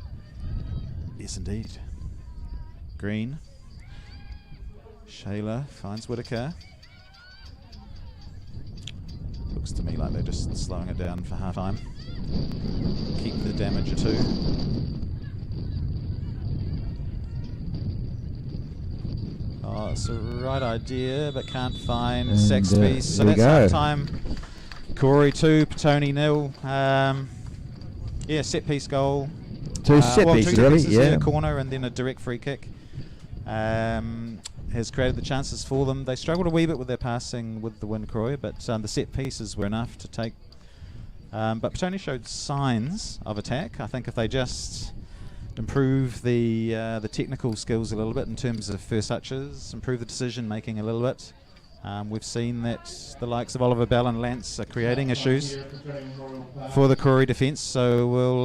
Yes, indeed. Green. Shayla finds Whitaker. Looks to me like they're just slowing it down for half time. Keep the damage at 2. Oh, it's the right idea, but can't find Saxby. So that's half time. Karori 2, Petone 0. Yeah, set piece goal. Two set pieces, really, yeah. A corner and then a direct free kick. Has created the chances for them. They struggled a wee bit with their passing with the win, Karori, but the set pieces were enough to take. But Petone showed signs of attack. I think if they just improve the technical skills a little bit in terms of first touches, improve the decision making a little bit. We've seen that the likes of Oliver Bell and Lance are creating issues for the Karori defence, so we'll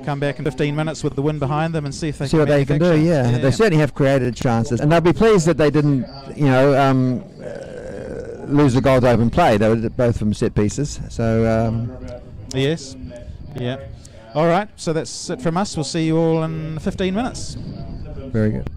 come back in 15 minutes with the win behind them and see if they what they can do. Yeah, they certainly have created chances, and they'll be pleased that they didn't, lose the goal to open play. They were both from set pieces. So yes, yeah. All right, so that's it from us. We'll see you all in 15 minutes. Very good.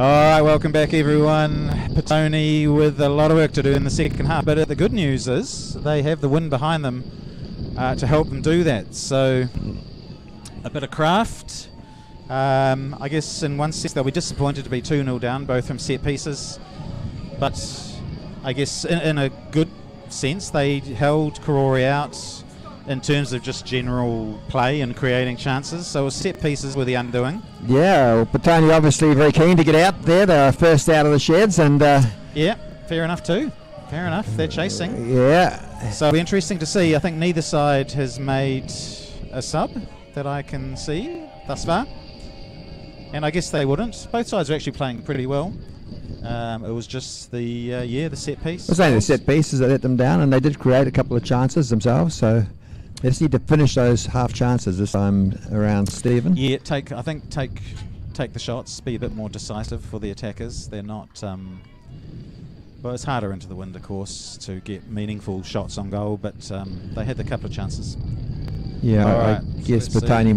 Alright, welcome back everyone. Petone with a lot of work to do in the second half, but the good news is they have the wind behind them to help them do that. So a bit of craft. I guess in one sense they'll be disappointed to be 2-0 down, both from set pieces, but I guess in a good sense they held Karori out in terms of just general play and creating chances. So set pieces were the undoing. Yeah, well, Petone obviously very keen to get out there. They were first out of the sheds, and yeah, fair enough too. Fair enough, they're chasing. Yeah. So it'll be interesting to see. I think neither side has made a sub that I can see thus far. And I guess they wouldn't. Both sides are actually playing pretty well. It was just the set piece. It was only the set pieces that let them down, and they did create a couple of chances themselves, so they just need to finish those half chances this time around, Stephen. Yeah, take the shots, be a bit more decisive for the attackers. They're not... well, it's harder into the wind, of course, to get meaningful shots on goal, but they had a couple of chances. Yeah, Right, I guess Petone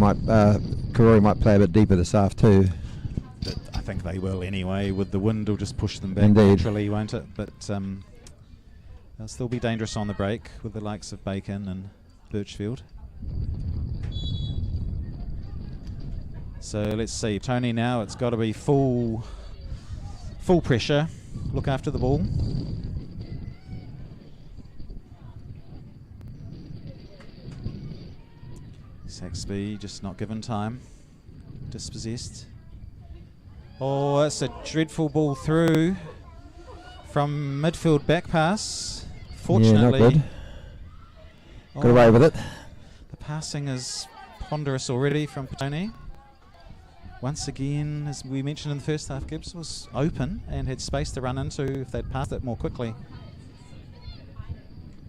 Karori might play a bit deeper this half too. But I think they will anyway. With the wind, will just push them back Indeed. naturally, won't it? But they'll still be dangerous on the break with the likes of Bacon and Birchfield. So let's see. Tony now, it's got to be full pressure. Look after the ball. Saxby just not given time. Dispossessed. Oh, it's a dreadful ball through from midfield back pass. Fortunately, yeah, not good. Got away with it. The passing is ponderous already from Petone. Once again, as we mentioned in the first half, Gibbs was open and had space to run into if they'd passed it more quickly.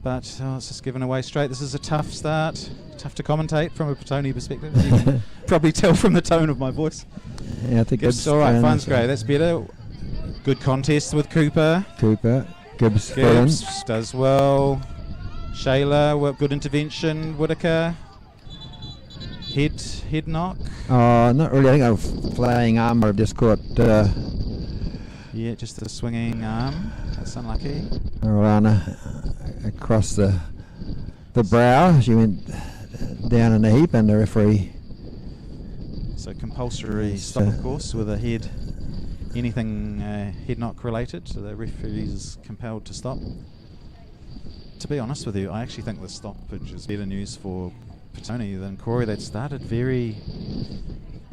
But it's just given away straight. This is a tough start. Tough to commentate from a Petone perspective. You can probably tell from the tone of my voice. Yeah, I think Gibbs, all right, Fine's great. That's better. Good contest with Cooper. Gibbs does well. Shayla, good intervention. Whitaker. Head knock. Not really. I think a flaying arm or just caught. Yeah, just a swinging arm. That's unlucky. Orellana across the brow. She went down in a heap, and the referee. So compulsory stop, of course, with a head. Anything head knock related, so the referee is compelled to stop. To be honest with you, I actually think the stoppage is better news for Petone than Karori. That started very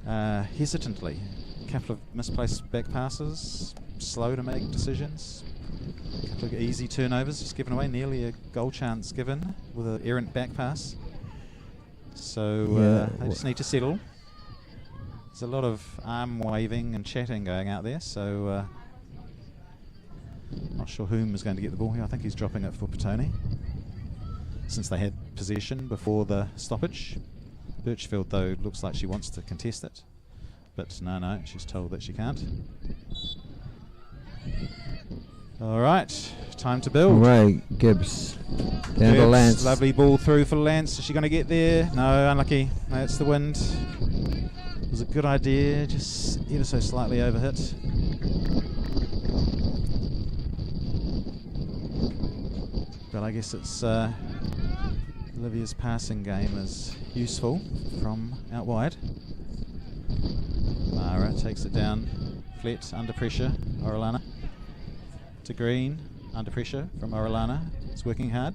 hesitantly. A couple of misplaced back passes, slow to make decisions. A couple of easy turnovers just given away, nearly a goal chance given with an errant back pass. So they just need to settle. There's a lot of arm waving and chatting going out there, so not sure whom is going to get the ball here. I think he's dropping it for Petone, since they had possession before the stoppage. Birchfield, though, looks like she wants to contest it, but no, she's told that she can't. All right, time to build. Right, Gibbs. Down to Lance. Lovely ball through for Lance. Is she going to get there? No, unlucky. No, it's the wind. It was a good idea, just ever so slightly overhit. But I guess it's Olivia's passing game is useful from out wide. Mara takes it down. Flet under pressure. Orellana to Green, under pressure from Orellana. It's working hard.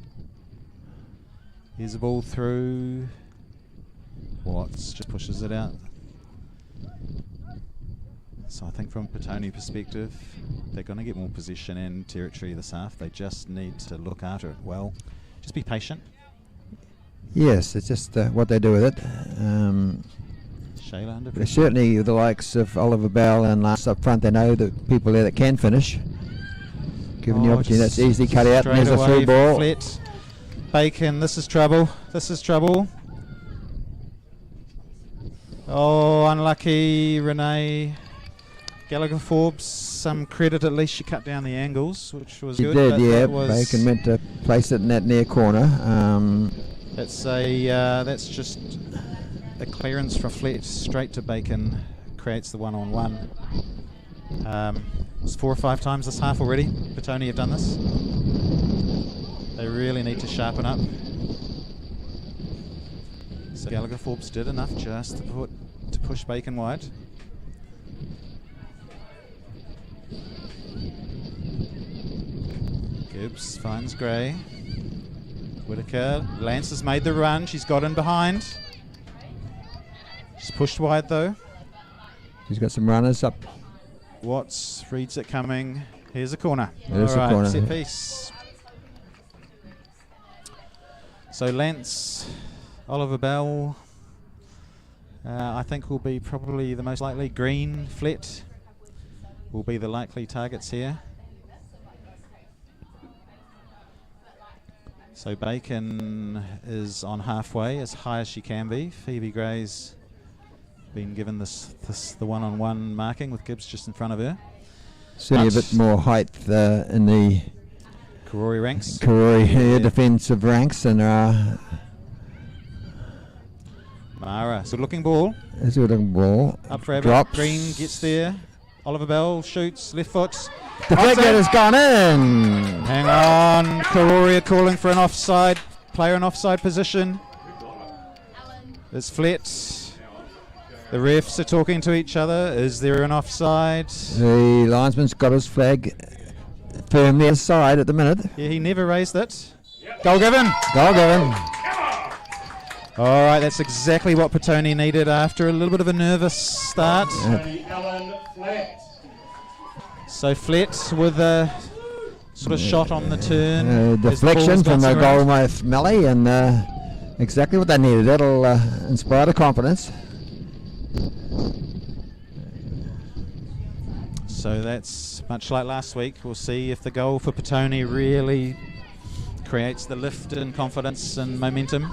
Here's a ball through. Watts just pushes it out. So I think from Petone perspective, they're going to get more position and territory this half. They just need to look after it well. Just be patient. Yes, it's just what they do with it. Shayla under pressure. Certainly the likes of Oliver Bell and Lance up front, they know the people there that can finish. Given the opportunity, that's easily cut out. And there's a through ball. Flet. Bacon, this is trouble. This is trouble. Oh, unlucky. Renee Gallagher Forbes, some credit at least. She cut down the angles, which was good. She did, yeah. Bacon meant to place it in that near corner. That's just a clearance from Flet straight to Bacon. Creates the one-on-one. It's 4 or 5 times this half already. Petone have done this. They really need to sharpen up. So Gallagher Forbes did enough just to push Bacon wide. Gibbs finds Gray. Whitaker. Lance has made the run. She's got in behind. She's pushed wide though. She's got some runners up. Watts reads it coming. Here's a corner. There's a corner. Set piece. So Lance, Oliver Bell, I think will be probably the most likely. Green, Flett will be the likely targets here. So Bacon is on halfway, as high as she can be. Phoebe Gray's been given the one-on-one marking with Gibbs just in front of her. Certainly a bit more height in the Karori ranks. Karori defensive ranks, and Mara. It's a looking ball. It's a looking ball. Up for Drops. Green gets there. Oliver Bell shoots left foot. The flag has gone in. Hang on. Karori calling for an offside. Player in offside position. It's Flett. The refs are talking to each other. Is there an offside? The linesman's got his flag firmly aside at the minute. Yeah, he never raised it. Goal given. Goal given. All right, that's exactly what Petone needed after a little bit of a nervous start. So Flett with a sort of shot on the turn. Deflection from the goalmouth melee, and exactly what they needed. That'll inspire the confidence. So that's much like last week. We'll see if the goal for Petone really creates the lift in confidence and momentum.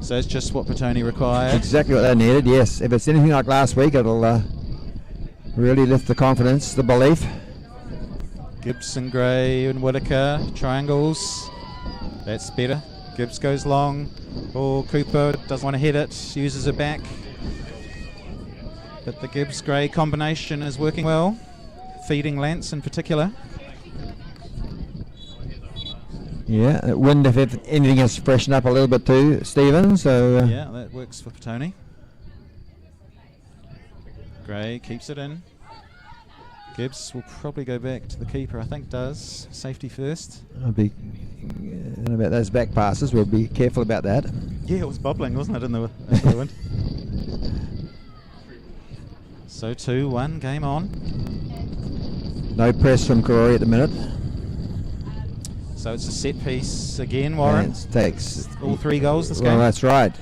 So it's just what Petone required. Exactly what they needed, yes. If it's anything like last week, it'll really lift the confidence, the belief. Gibson, Gray and Whitaker, triangles. That's better. Gibbs goes long. Oh, Cooper doesn't want to hit it, uses it back. But the Gibbs-Gray combination is working well, feeding Lance in particular. Yeah, wind if anything has freshened up a little bit too, Stephen. So yeah, that works for Petone. Gray keeps it in. Gibbs will probably go back to the keeper, I think does. Safety first. I'll be about those back passes. We'll be careful about that. Yeah, it was bubbling, wasn't it, in the wind? So 2-1, game on. No press from Karori at the minute. So it's a set piece again, Warren. Takes all 3 goals this game. Well, that's right.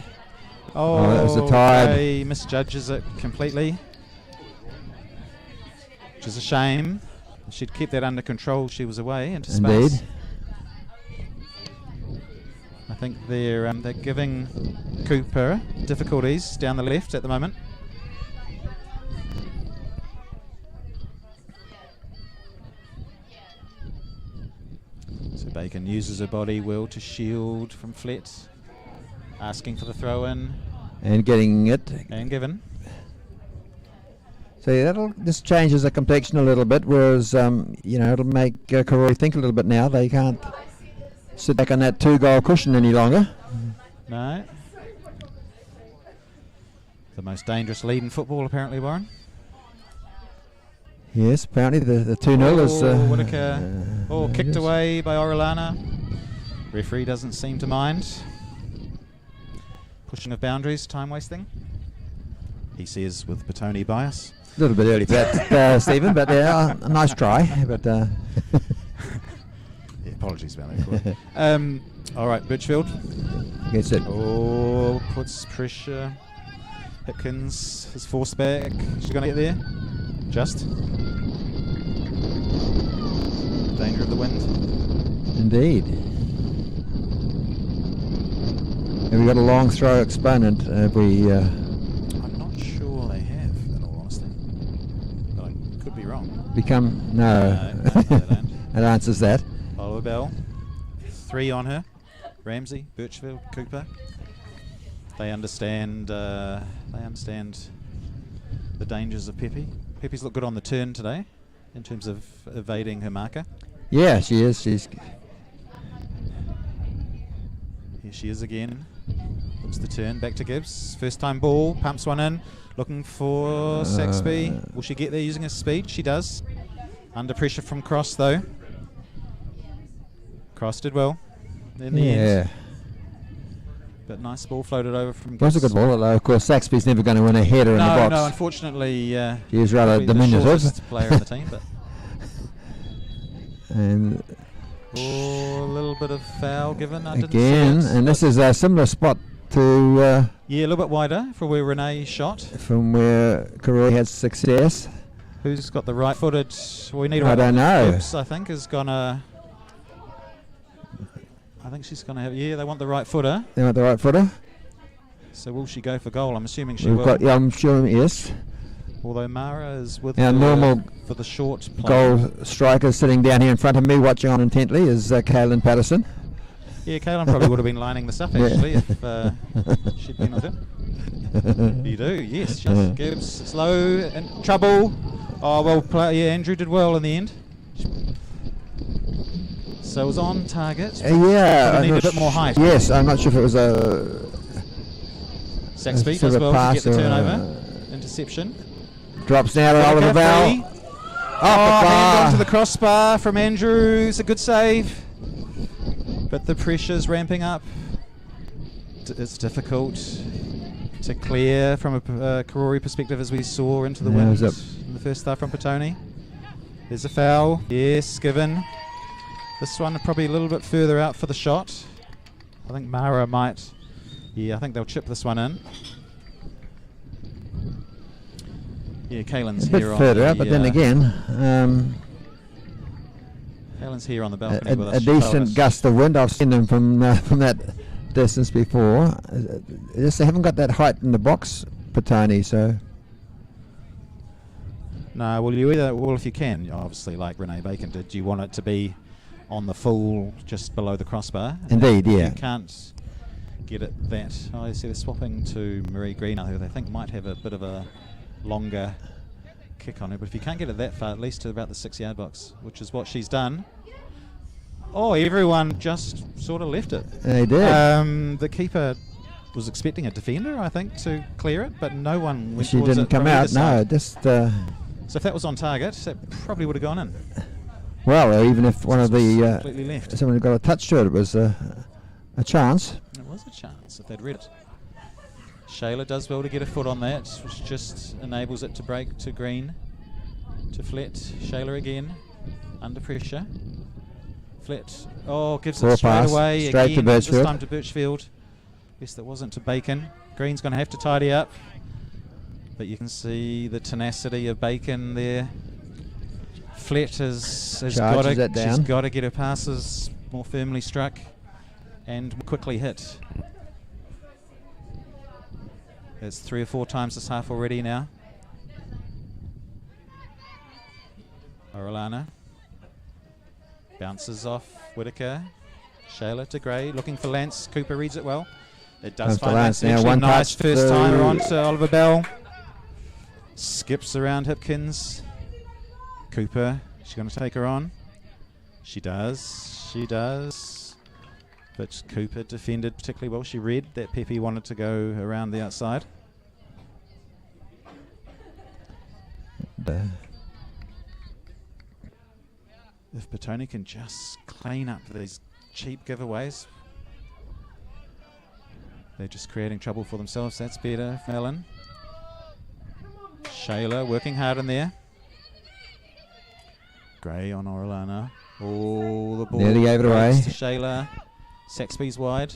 Oh, that was a tie. He misjudges it completely, which is a shame. If she'd kept that under control, she was away into space. Indeed. I think they're giving Cooper difficulties down the left at the moment. So Bacon uses her body well to shield from Flett, asking for the throw in. And getting it. And given. So this changes the complexion a little bit, whereas it'll make Karori think a little bit now. They can't sit back on that 2-goal cushion any longer. No. The most dangerous lead in football, apparently, Warren. Yes, apparently the 2-0 is... Whitaker. Kicked away by Orellana. Referee doesn't seem to mind. Pushing of boundaries, time wasting. He says with Petone bias. A little bit early for that, Stephen, but a nice try. But yeah, apologies about that. All right, Birchfield gets it. Oh, puts pressure. Hipkins is forced back. She's going to get there. Just. Danger of the wind. Indeed. Have we got a long throw exponent? Have we... I'm not sure they have, in all honesty. But I could be wrong. No. They don't. That answers that. Oliver Bell. 3 on her. Ramsey, Birchfield, Cooper. They understand the dangers of Pepe. Pepe's looked good on the turn today in terms of evading her marker. Yeah, she is. Here she is again. Looks the turn, back to Gibbs. First time ball, pumps one in. Looking for Saxby. Will she get there using her speed? She does. Under pressure from Cross though. Cross did well in the end. But nice ball floated over from Gibbs. Was a good ball, although of course Saxby's never going to win a header in the box. No, unfortunately he is rather diminutive. The shortest player in the team, but and a little bit of foul given. Again, and this is a similar spot to yeah, a little bit wider for where Renee shot. From where Karori had success. Who's got the right-footed? We need. I don't know. Gibbs, I think, is gonna. I think she's gonna have. Yeah, they want the right footer. They want the right footer. So will she go for goal? I'm assuming she will. Yeah, I'm sure yes. Although Mara is with our normal for the short play. Goal striker sitting down here in front of me, watching on intently, is Kaylin Patterson. Yeah, Kaylin probably would have been lining this up actually if she'd been with him. You do, yes. Just Gibbs slow and trouble. Oh well, yeah. Andrew did well in the end. So it was on target. Yeah, I need a bit more height. Yes, I'm not sure if it was a. Saxby does well to get the turnover. Interception. Drops now to Oliver Bell. Hand onto the crossbar from Andrew. It's a good save. But the pressure's ramping up. It's difficult to clear from a Karori perspective, as we saw into the wind in the first half from Petone. There's a foul. Yes, given. This one probably a little bit further out for the shot. I think Mara might. Yeah, I think they'll chip this one in. Yeah, Kaylin's a bit here further on out, but then again, Kaylin's here on the balcony with us. A decent gust of wind. I've seen them from that distance before. They haven't got that height in the box, Petone. So no, well if you can, obviously like Renee Bacon did, you want it to be on the full, just below the crossbar. Indeed, yeah. You can't get it that. Oh, you see they're swapping to Marie Green, who they think might have a bit of a longer kick on her, but if you can't get it that far, at least to about the 6-yard box, which is what she's done. Oh, everyone just sort of left it. They did. The keeper was expecting a defender, I think, to clear it, but no one went She towards didn't it come from out, either side. no. Just. So if that was on target, that probably would have gone in. Well, even if one of the completely left. someone had got a touch to it, it was a chance. It was a chance if they'd read it. Shayla does well to get a foot on that, which just enables it to break to Green, to Flett. Shayla again, under pressure. Flett, gives it straight away straight again, to Birchfield. this time to Birchfield. Yes, that wasn't to Bacon. Green's going to have to tidy up, but you can see the tenacity of Bacon there. Flett has got to get her passes more firmly struck and quickly hit. It's 3 or 4 times this half already now. Orellana bounces off Whitaker. Shayla to Gray, looking for Lance. Cooper reads it well. It does find Lance. Now one nice touch first timer on to Oliver Bell. Skips around Hipkins. Cooper, she's going to take her on. She does. But Cooper defended particularly well. She read that Pepe wanted to go around the outside. If Petone can just clean up these cheap giveaways, they're just creating trouble for themselves. That's better from Ellen. Shayla working hard in there. Gray on Orellana. Oh, the ball nearly gave it away to Shayla. Saxby's wide.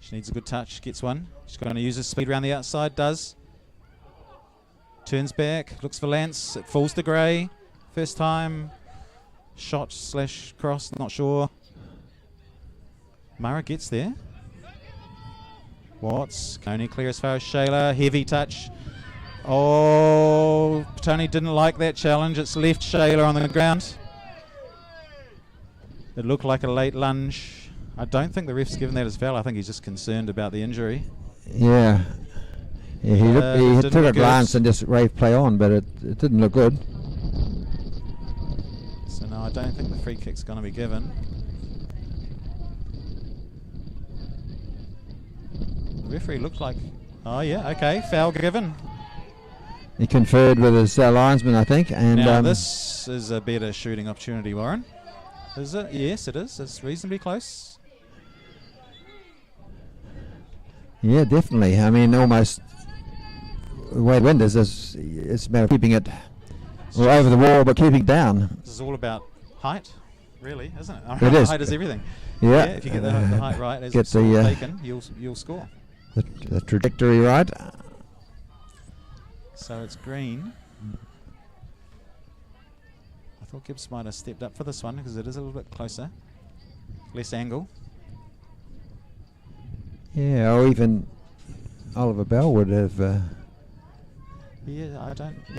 She needs a good touch. Gets one. She's going to use her speed around the outside. Does. Turns back. Looks for Lance. It falls to Gray. First time. Shot / cross. Not sure. Mara gets there. Watts. Can only clear as far as Shayla. Heavy touch. Oh, Petone didn't like that challenge. It's left Shayla on the ground. It looked like a late lunge. I don't think the ref's given that as foul. I think he's just concerned about the injury. Yeah. Yeah, he Didn't took a look glance good. and just waved play on, but it didn't look good. So no, I don't think the free kick's going to be given. The referee looked like, oh yeah, okay, foul given. He conferred with his linesman, I think. And Now this is a better shooting opportunity, Warren. Is it? Yes, it is. It's reasonably close. yeah, definitely. I mean, almost the way the wind is, it's a matter of keeping it over the wall, but keeping it down. This is all about height, really, isn't it? I It is. Height is everything. Yeah. If you get the height right, as Get you saw the, Bacon, you'll score. The trajectory right. So it's green. I thought Gibbs might have stepped up for this one because it is a little bit closer, less angle. Yeah, or even Oliver Bell would have. Yeah,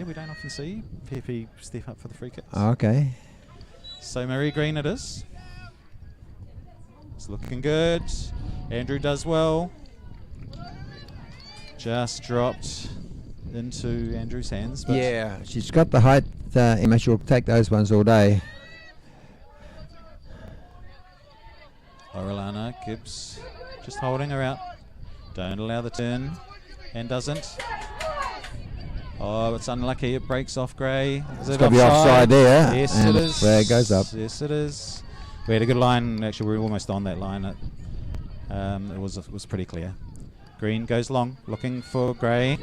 we don't often see Pepe step up for the free kicks. Okay. So Marie Green it is. It's looking good. Andrew does well. Just dropped into Andrew's hands. But Yeah, she's got the height. Emma, she'll take those ones all day. Orellana, Gibbs just holding her out. Don't allow the turn. And doesn't. Oh, it's unlucky. It breaks off Gray. Is it It's got to be offside there. Yes, and it is. Flag goes up. Yes, it is. We had a good line. Actually, we were almost on that line. It was pretty clear. Green goes long, looking for Gray.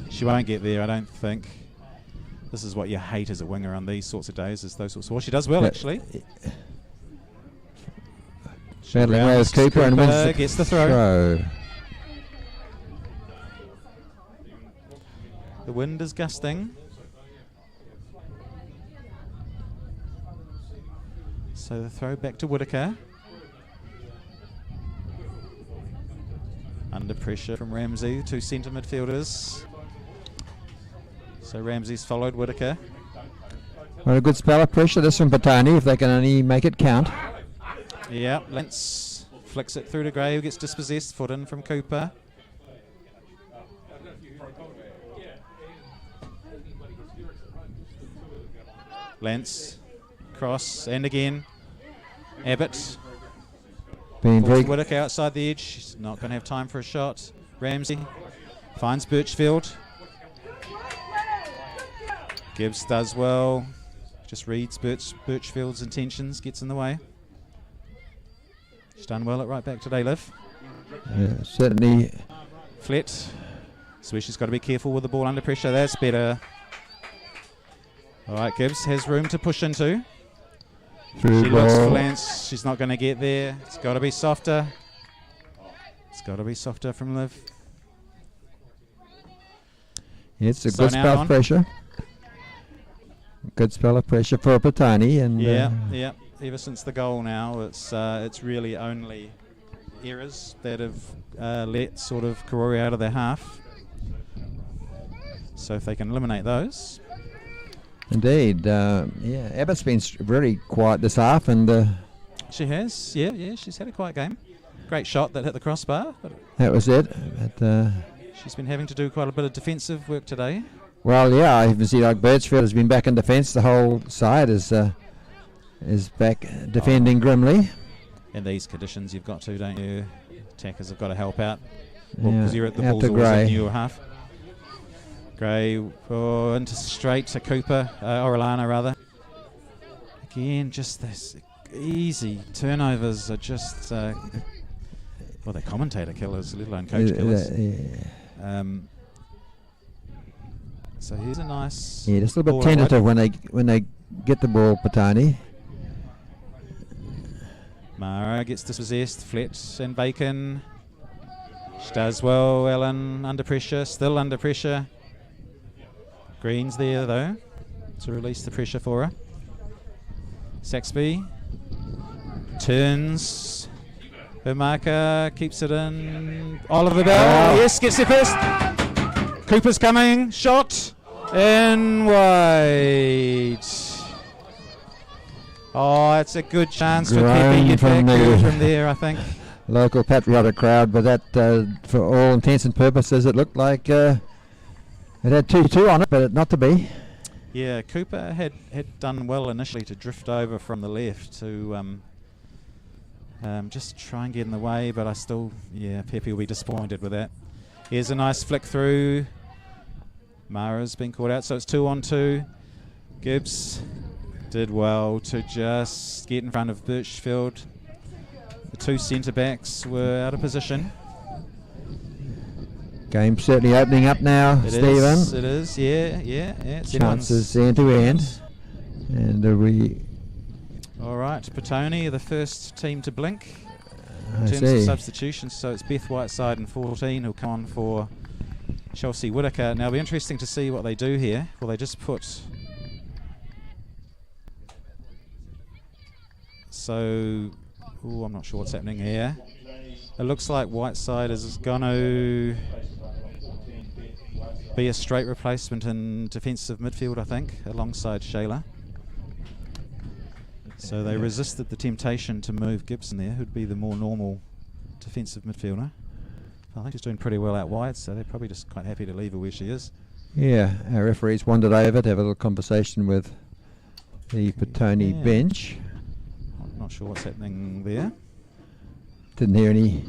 She won't get there, I don't think. This is what you hate as a winger on these sorts of days, is those sorts of... Well, she does well, actually. Battling away with Cooper and wins gets the throw. The wind is gusting. So the throw back to Whittaker. Under pressure from Ramsey, two centre midfielders. So Ramsey's followed Whittaker. Well, a good spell of pressure this from Petone if they can only make it count. Yeah, Lentz flicks it through to Gray, who gets dispossessed. Foot in from Cooper. Lentz, cross, and again. Abbott. Being very Whittaker outside the edge. She's not going to have time for a shot. Ramsey finds Birchfield. Gibbs does well. Just reads Birchfield's intentions, gets in the way. She's done well at right back today, Liv. certainly. Flett. So she's got to be careful with the ball under pressure. That's better. All right, Gibbs has room to push into. Through She looks for ball. Lance. She's not going to get there. It's got to be softer. It's got to be softer from Liv. It's a So good now spell on. of pressure. Good spell of pressure for Petone, and Yeah. Ever since the goal now, it's really only errors that have let sort of Karori out of their half. So if they can eliminate those. Indeed. Abbott's been very quiet this half, and She has, yeah, she's had a quiet game. Great shot that hit the crossbar, but that was it. But, she's been having to do quite a bit of defensive work today. well, yeah, I even see like Birchfield has been back in defence. The whole side is back defending grimly. In these conditions, you've got to, don't you? Attackers have got to help out. Well, because you're at the out ball's to always Gray. in your half. Gray into straight to Cooper, Orellana rather. Again, just this easy turnovers are just, well, they're commentator killers, let alone coach killers. So here's a nice. Yeah, just a little ball bit out tentative wide. when they get the ball, Petone. Mara gets dispossessed, Flett and Bacon. She does well, Ellen under pressure, still under pressure. Green's there though, to release the pressure for her. Saxby turns, her marker keeps it in. Oliver Bell, yes, gets there first. Cooper's coming, shot, in wide. Oh, it's a good chance for Groan Pepe. Get from back the- from there, I think. Local patriotic crowd, but that, for all intents and purposes, it looked like it had 2-2 on it, but not to be. Yeah, Cooper had done well initially to drift over from the left to just try and get in the way, but I still, Pepe will be disappointed with that. Here's a nice flick through. Mara's been caught out, so it's 2-on-2. Gibbs did well to just get in front of Birchfield. The two centre-backs were out of position. Game certainly opening up now, Stephen. It is, yeah. It's Chances end to end. And we... All right, Petone, the first team to blink I in terms see. of substitutions. So it's Beth Whiteside and 14 who'll come on for Chelsea Whittaker. Now it'll be interesting to see what they do here. Will they just put... So... Ooh, I'm not sure what's happening here. It looks like Whiteside is going to be a straight replacement in defensive midfield, I think, alongside Shayla. So they resisted the temptation to move Gibson there, who'd be the more normal defensive midfielder. I think she's doing pretty well out wide, so they're probably just quite happy to leave her where she is. Yeah, our referees wandered over to have a little conversation with the Petone bench. I'm not sure what's happening there. Didn't hear any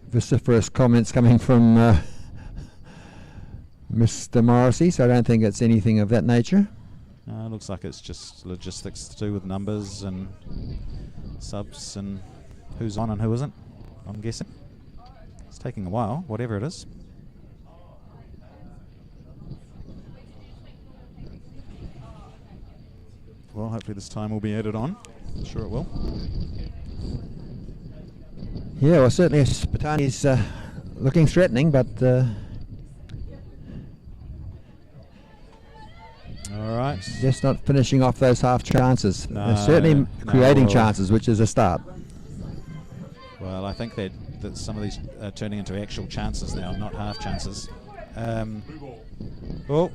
vociferous comments coming from Mr. Morrissey, so I don't think it's anything of that nature. It looks like it's just logistics to do with numbers and subs and who's on and who isn't, I'm guessing. It's taking a while, whatever it is. Well, hopefully this time will be added on. I'm sure it will. Yeah, well, certainly Petone's looking threatening, but All right. just not finishing off those half chances. No, Certainly creating well, chances, which is a start. Well, I think that some of these are turning into actual chances now, not half chances. A little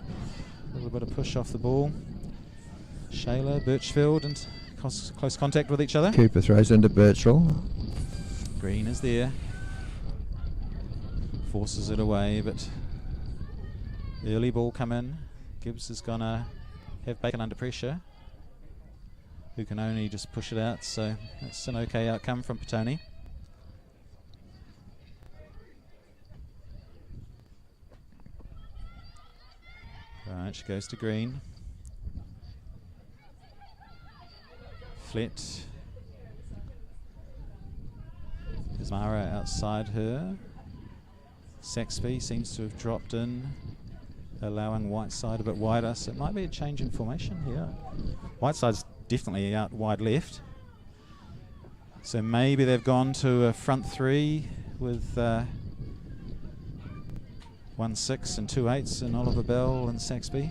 bit of push off the ball. Shayla, Birchfield, and close contact with each other. Cooper throws into Birchall. Green is there. Forces it away, but early ball come in. Gibbs is going to have Bacon under pressure, who can only just push it out, so that's an okay outcome from Petone. Right, she goes to Green. Flett. There's Mara outside her. Saxby seems to have dropped in, allowing Whiteside a bit wider, so it might be a change in formation here. Whiteside's definitely out wide left. So maybe they've gone to a front three with 1 6 and 2 8s and Oliver Bell and Saxby.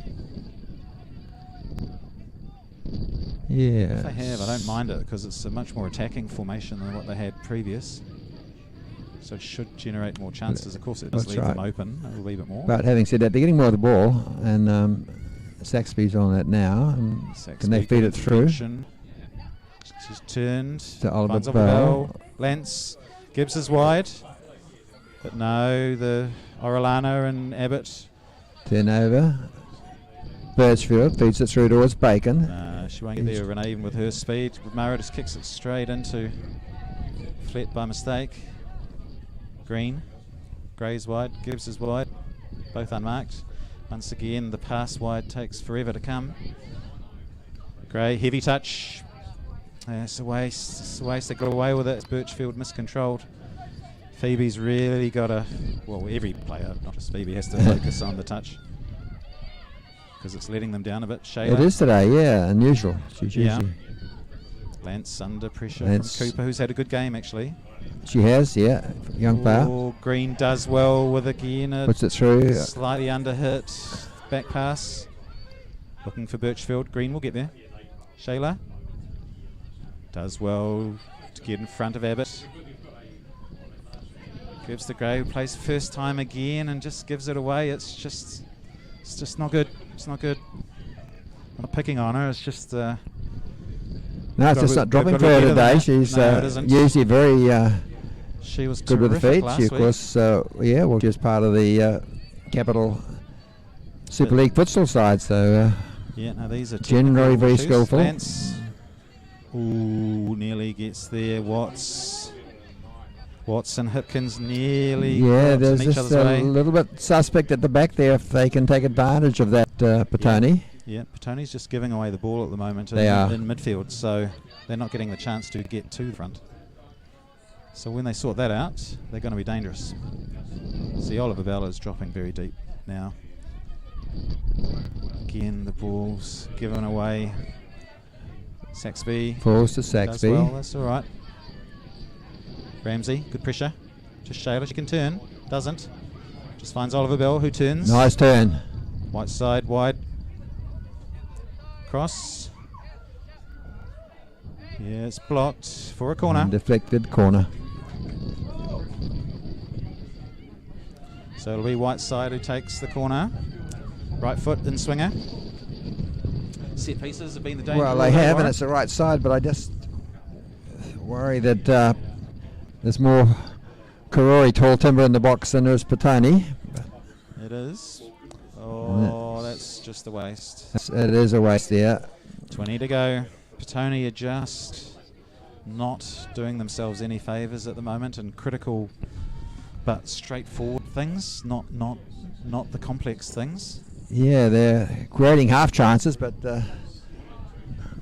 Yeah. If they have, I don't mind it because it's a much more attacking formation than what they had previous. So it should generate more chances. Of course, it does leave them open a little bit more. But having said that, they're getting more of the ball, and Saxby's on it now. And can they feed it through? She's turned. To Oliver finds Bell. Lance. Gibbs is wide. But no, the Orellana and Abbott. Turnover. Birchfield feeds it through towards Bacon. She won't get there, Renee, even with her speed. Mara just kicks it straight into Flett by mistake. Green. Gray's wide. Gibbs is wide. Both unmarked. Once again, the pass wide takes forever to come. Gray, heavy touch. It's a waste. It's a waste. They got away with it. Birchfield miscontrolled. Phoebe's really got to... Well, every player, not just Phoebe, has to focus on the touch, because it's letting them down a bit. Shayla. It is today, yeah, unusual. Yeah. Lance under pressure from Cooper, who's had a good game actually. She has, yeah, young player. Green does well with again a puts it through. Slightly under hit, back pass. Looking for Birchfield. Green will get there. Shayla does well to get in front of Abbott. Gives to Gray, who plays first time again and just gives it away. It's just not good. It's not good. I'm not picking on her. It's just No, it's just not dropping for her today. She's usually very she was good with the feet. She, of week. course, she's part of the Capital Super League futsal side. So yeah, no, these are generally very issues. skillful. Lance, ooh, nearly gets there. Watson, Hipkins nearly. Yeah, there's in each just other's a way. little bit suspect at the back there if they can take advantage of that, Petone. Yeah, Petone's just giving away the ball at the moment in midfield, so they're not getting the chance to get to the front. So when they sort that out, they're going to be dangerous. See, Oliver Bell is dropping very deep now. Again, the ball's given away. Saxby. Falls to Saxby. Well, that's all right. Ramsey, good pressure. Just Shayla, she can turn. Doesn't. Just finds Oliver Bell, who turns. Nice turn. Whiteside, wide. Cross. Yeah, it's blocked for a corner. And deflected corner. So it'll be Whiteside who takes the corner. Right foot in swinger. Set pieces have been the danger. Well, they have, and it's the right side, but I just worry that there's more Karori tall timber in the box than there is Petone. It is. Oh, that's just a waste. It is a waste there. 20 to go. Petone are just not doing themselves any favours at the moment in critical but straightforward things, not the complex things. Yeah, they're creating half chances, but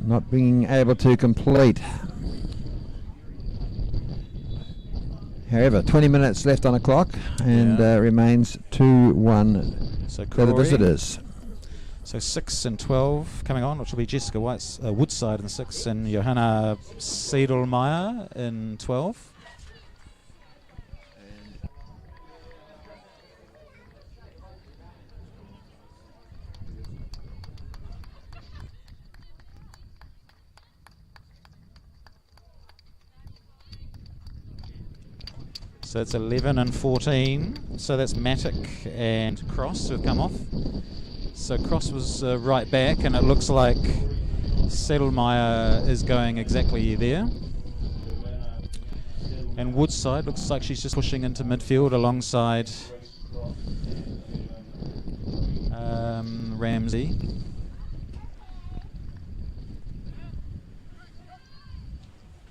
not being able to complete. However, 20 minutes left on the clock, and remains 2-1 for the visitors. So 6 and 12 coming on, which will be Jessica Woodside in 6 and Johanna Siedelmeier in 12. So it's 11 and 14. So that's Matic and Cross who have come off. So Cross was right back, and it looks like Sedelmeier is going exactly there. And Woodside looks like she's just pushing into midfield alongside Ramsey.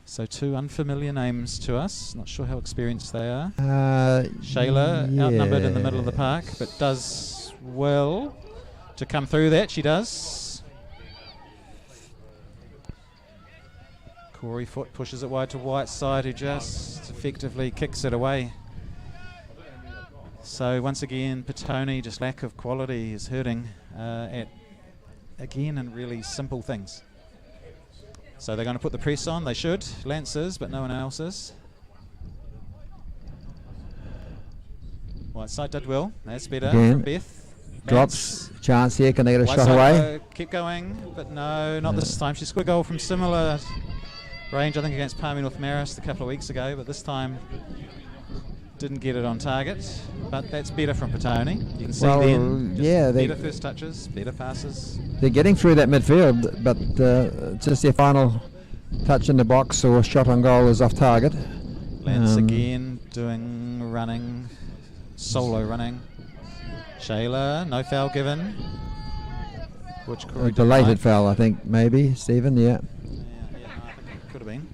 So two unfamiliar names to us. Not sure how experienced they are. Shayla, outnumbered in the middle of the park, but does well to come through that. She does. Corey Foot pushes it wide to Whiteside, who just effectively kicks it away. So once again, Petone, just lack of quality is hurting at again in really simple things. So they're going to put the press on. They should. Lance is, but no one else is. Whiteside did well. That's better from Beth. Drops. Chance here. Can they get a Whiteside shot away? Keep going, but no, not this time. She scored a goal from similar range, I think, against Palmy North Marist a couple of weeks ago, but this time didn't get it on target. But that's better from Petone. You can see better first touches, better passes. They're getting through that midfield, but just their final touch in the box or shot on goal is off target. Lance again doing running, solo running. Shayla, no foul given. Which a belated foul, I think, maybe, Stephen, Yeah, no, I think it could have been.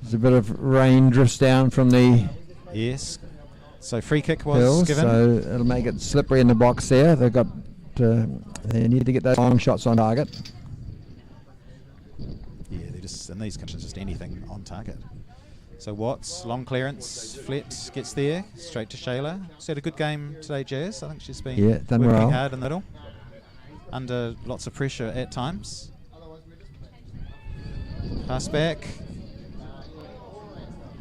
There's a bit of rain drifts down from the So free kick was hills, given. so it'll make it slippery in the box there. They've got they need to get those long shots on target. Yeah, they're just in these conditions, just anything on target. So Watts, long clearance, Flett gets there, straight to Shayla. She's had a good game today, Jazz. I think she's been done working well. hard in the middle, under lots of pressure at times. Pass back.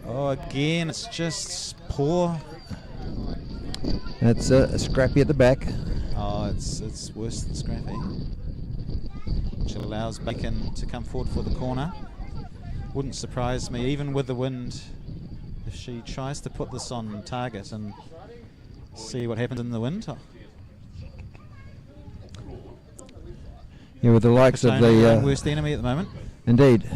Oh, again, it's just poor. It's scrappy at the back. Oh, it's worse than scrappy. Which allows Bacon to come forward for the corner. Wouldn't surprise me, even with the wind, if she tries to put this on target and see what happens in the wind. Yeah, with the likes of the worst enemy at the moment. Indeed.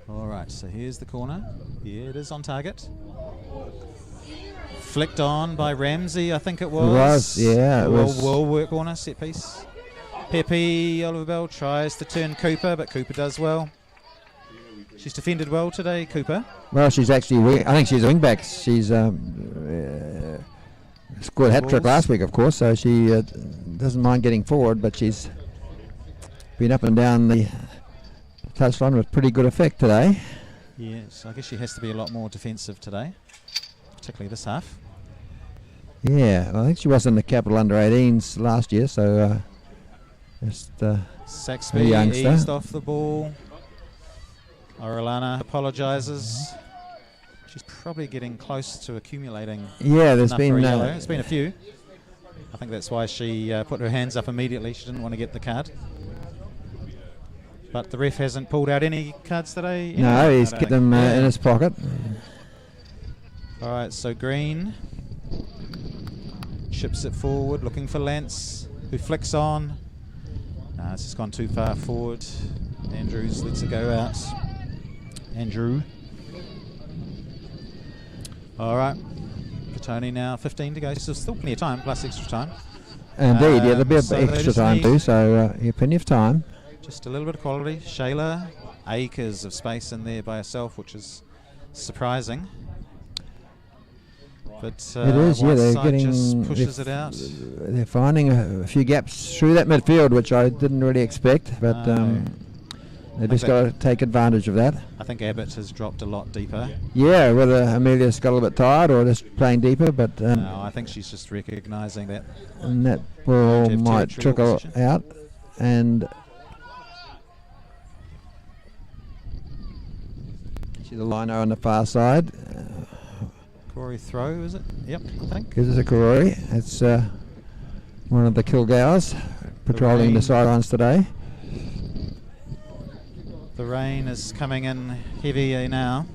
All right, so here's the corner. Yeah, it is on target. Flicked on by Ramsey, I think it was. It was, yeah. It was. Well work corner, set piece. Pepe, Oliver Bell tries to turn Cooper, but Cooper does well. She's defended well today, Cooper. Well, she's actually, I think she's a wing back. She's scored a hat-trick last week, of course, so she doesn't mind getting forward, but she's been up and down the touchline with pretty good effect today. Yes, I guess she has to be a lot more defensive today, particularly this half. Yeah, well, I think she was in the Capital Under-18s last year, so just Saxby a youngster. eased off the ball. Orellana apologises. She's probably getting close to accumulating. Yeah, there's enough been for a yellow. It's been a few. I think that's why she put her hands up immediately. She didn't want to get the card. But the ref hasn't pulled out any cards today. No, he's got them in his pocket. All right, so Green chips it forward, looking for Lance, who flicks on. No, it's just gone too far forward. Andrews lets it go out. Andrew. All right, Petone now 15 to go. So still plenty of time, plus extra time. Indeed, yeah, there'll be a so bit they extra just time need too, so yeah, plenty of time. Just a little bit of quality. Shayla, acres of space in there by herself, which is surprising. But It is, yeah, they're Waterside getting, just pushes it out. they're finding a few gaps through that midfield, which I didn't really expect, but they just got to take advantage of that. I think Abbott has dropped a lot deeper. Yeah, whether Amelia's got a little bit tired or just playing deeper, but No, I think she's just recognising that. and that ball Have might territorial trickle position. out, and see the lino on the far side. Karori throw, is it? Yep, I think. Gives us a Karori. It's one of the Kilgours patrolling the sidelines today. The rain is coming in heavy now.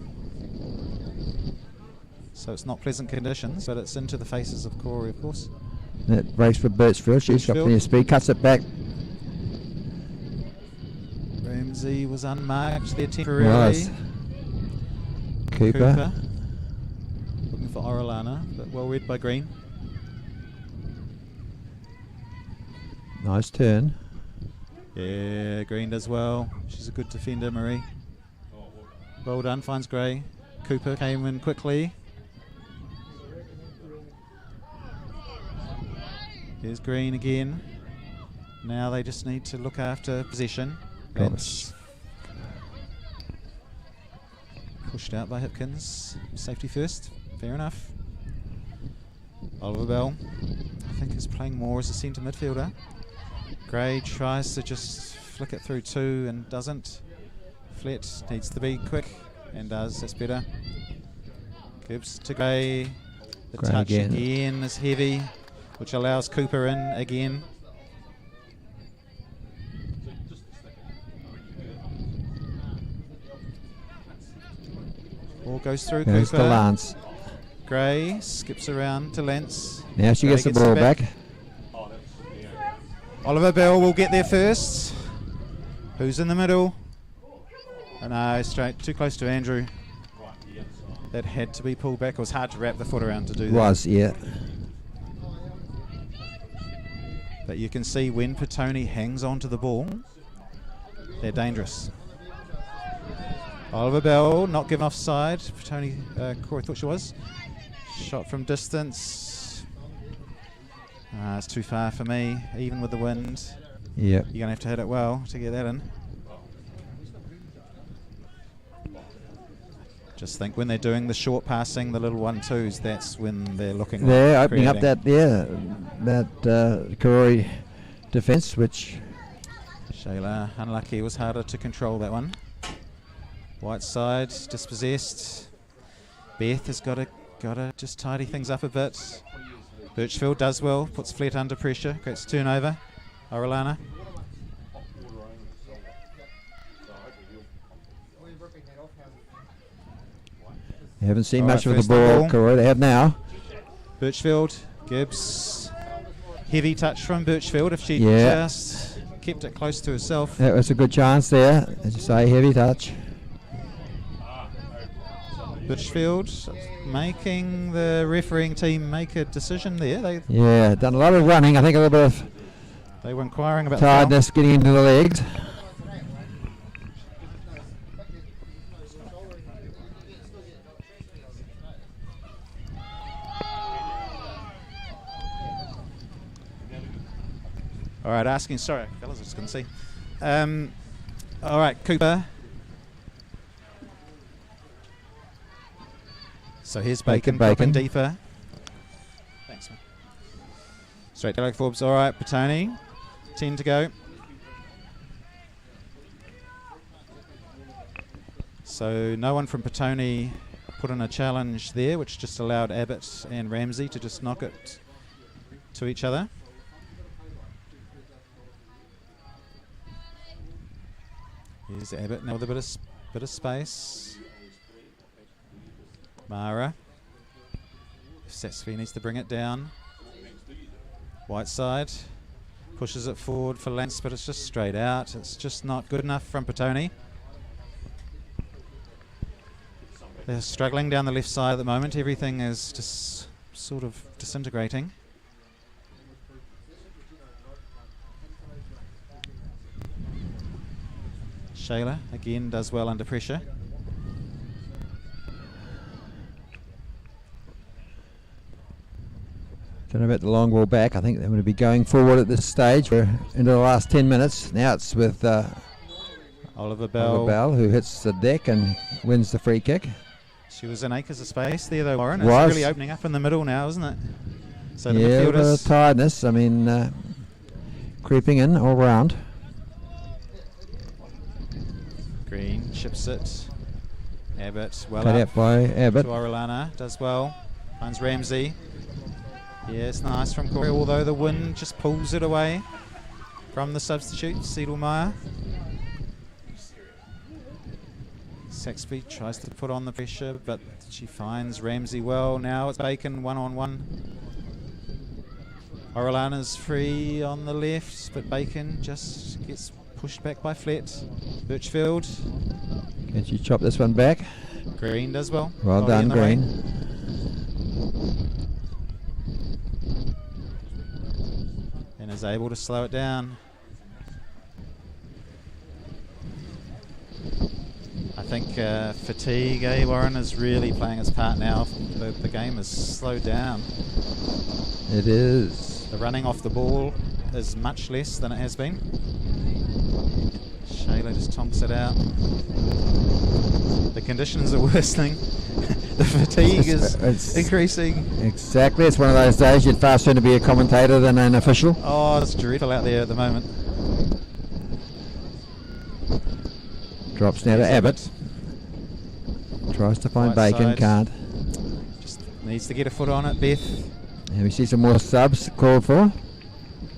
So it's not pleasant conditions, but it's into the faces of Karori, of course. That race for Birchfield. She's got plenty of speed. Cuts it back. Ramsey was unmarked there temporarily. Was. Cooper. Looking for Orellana, but well read by Green. Nice turn. Yeah, Green does well. She's a good defender, Marie. Well done, finds Gray. Cooper came in quickly. Here's Green again. Now they just need to look after possession. That's pushed out by Hipkins. Safety first. Fair enough. Oliver Bell, I think, is playing more as a centre midfielder. Gray tries to just flick it through two and doesn't. Flett needs to be quick and does. That's better. Gibbs to Gray. The Gray touch again. is heavy, which allows Cooper in again. Ball goes through Goes Cooper. to Lance. Gray skips around to Lance. Now she Gray gets the it ball back. Oliver Bell will get there first. Who's in the middle? Oh, no, straight too close to Andrew. That had to be pulled back. It was hard to wrap the foot around to do that. Was, yeah. But you can see when Petone hangs onto the ball, they're dangerous. Oliver Bell not given offside. Petone, Corey thought she was. Shot from distance. It's too far for me, even with the wind. Yep. You're going to have to hit it well to get that in. Just think when they're doing the short passing, the little 1-2s, that's when they're looking. They're like opening up creating. that Karori defence, which Shayla, unlucky, it was harder to control that one. Whiteside, dispossessed. Beth has got to just tidy things up a bit. Birchfield does well, puts Flett under pressure, creates a turnover. Orellana. you haven't seen All much right, of the first ball, Karori. They have now. Birchfield, Gibbs. Heavy touch from Birchfield. If she Yeah. just kept it close to herself. That was a good chance there. As you say, heavy touch. Litchfield making the refereeing team make a decision there. Yeah, done a lot of running. I think a little bit of They were inquiring about tiredness getting into the legs. All right, asking. Sorry, fellas, I just couldn't see. All right, Cooper. So here's Bacon. Dropping deeper. Thanks, man. Straight to Forbes. All right, Petone. 10 to go. So no one from Petone put in a challenge there, which just allowed Abbott and Ramsey to just knock it to each other. Here's Abbott now with a bit of space. Mara. Satsvi needs to bring it down. Whiteside pushes it forward for Lance, but it's just straight out. It's just not good enough from Petone. They're struggling down the left side at the moment. Everything is just sort of disintegrating. Shayla again does well under pressure. Don't know about the long ball back. I think they're going to be going forward at this stage. We're into the last 10 minutes. Now it's with Oliver Bell. Who hits the deck and wins the free kick. She was in acres of space there though, Warren. Was. It's really opening up in the middle now, isn't it? So the yeah, a bit of midfielders. tiredness. I mean, creeping in all round. Green chips it. Abbott well Cut up out by Abbott. to Orellana. Does well. Finds Ramsey. Yes, nice from Corey, although the wind just pulls it away from the substitute, Siedelmeier. Saxby tries to put on the pressure, but she finds Ramsey well. Now it's Bacon one-on-one. Orellana's free on the left, but Bacon just gets pushed back by Flett. Birchfield. Can she chop this one back? Green does well. Well Body in done, the Green. way. And is able to slow it down. I think fatigue, Warren, is really playing its part now. The game is slowed down. It is. The running off the ball is much less than it has been. Shayla just tonks it out. The conditions are worsening. The fatigue is increasing. Exactly. It's one of those days you'd far sooner be a commentator than an official. Oh, it's dreadful out there at the moment. Drops now to Abbott. Tries to find Right Bacon, side. can't. Just needs to get a foot on it, Beth. And we see some more subs called for.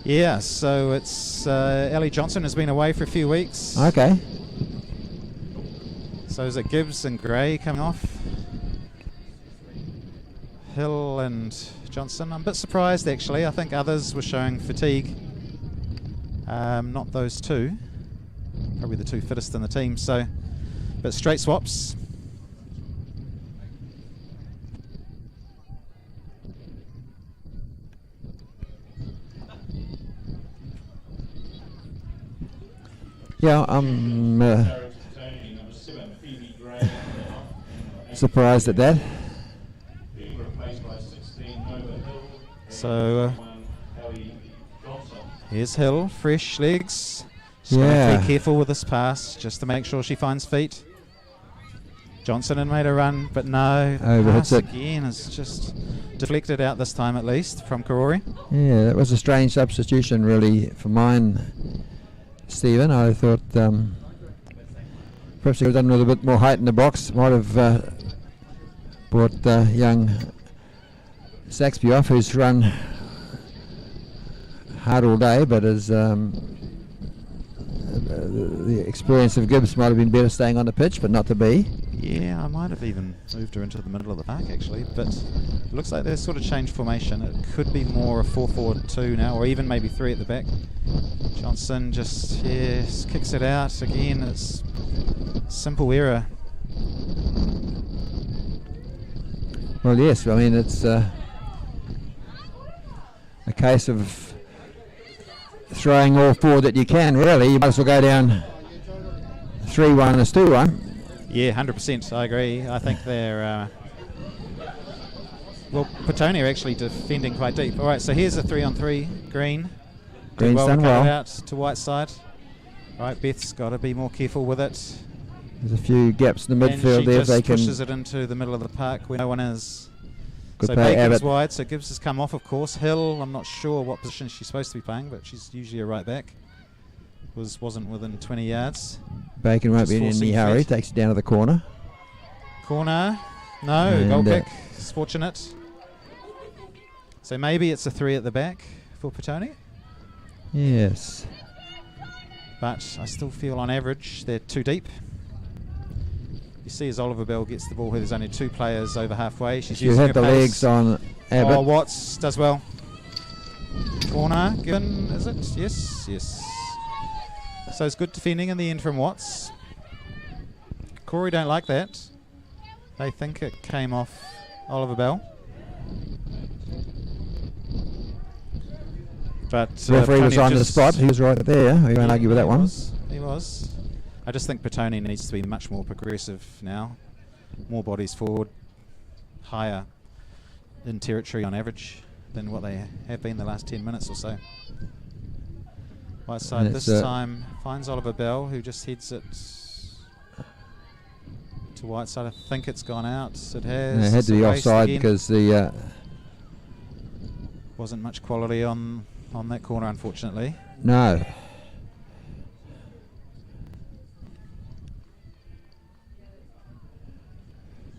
Yeah, so it's Ellie Johnson has been away for a few weeks. Okay. So is it Gibbs and Gray coming off? Hill and Johnson. I'm a bit surprised actually. I think others were showing fatigue. Not those two. Probably the two fittest in the team. So, but straight swaps. Yeah, I'm surprised at that. So here's Hill, fresh legs. Just Yeah. gotta be careful with this pass, just to make sure she finds feet. Johnson had made a run, but no. Overhits Pass it. again is just deflected out this time at least from Karori. Yeah, that was a strange substitution really for mine, Stephen. I thought perhaps he could have done with a bit more height in the box. Might have brought young Saxby off, who's run hard all day, but is the experience of Gibbs might have been better staying on the pitch, but not to be. Yeah, I might have even moved her into the middle of the park actually, but it looks like they've sort of changed formation. It could be more a 4-4-2 now, or even maybe 3 at the back. Johnson just kicks it out again. It's simple error. Well, yes. I mean, it's a case of throwing all forward that you can. Really, you might as well go down 3-1 as 2-1. Yeah, 100%. I agree. I think they're well, Petone are actually defending quite deep. All right, so here's a 3-on-3. Green. Green's well, done well. Out to Whiteside. Right, Beth's got to be more careful with it. There's a few gaps in the And midfield she there. just They can pushes it into the middle of the park where no one is. Good So play, Bacon's Abbott. wide, so Gibbs has come off, of course. Hill, I'm not sure what position she's supposed to be playing, but she's usually a right back. Wasn't within 20 yards. Bacon won't Just be in any forcing hurry. threat. Takes it down to the corner. Corner. No, And, goal kick. It's fortunate. So maybe it's a 3 at the back for Petone. Yes. But I still feel on average they're too deep. You see as Oliver Bell gets the ball here, there's only 2 players over halfway. She's You using have her the pace. legs on Abbott. Oh, Watts does well. Corner given, is it? Yes, yes. So it's good defending in the end from Watts. Karori don't like that. They think it came off Oliver Bell. But Referee was Petone on the just- spot. He was right there. We won't argue with that he one. He was. I just think Petone needs to be much more progressive now. More bodies forward. Higher in territory on average than what they have been the last 10 minutes or so. Whiteside And this it's, time finds Oliver Bell, who just heads it to Whiteside. I think it's gone out. It has. It had It's to be a waste offside again. because the Wasn't much quality on that corner, unfortunately. no.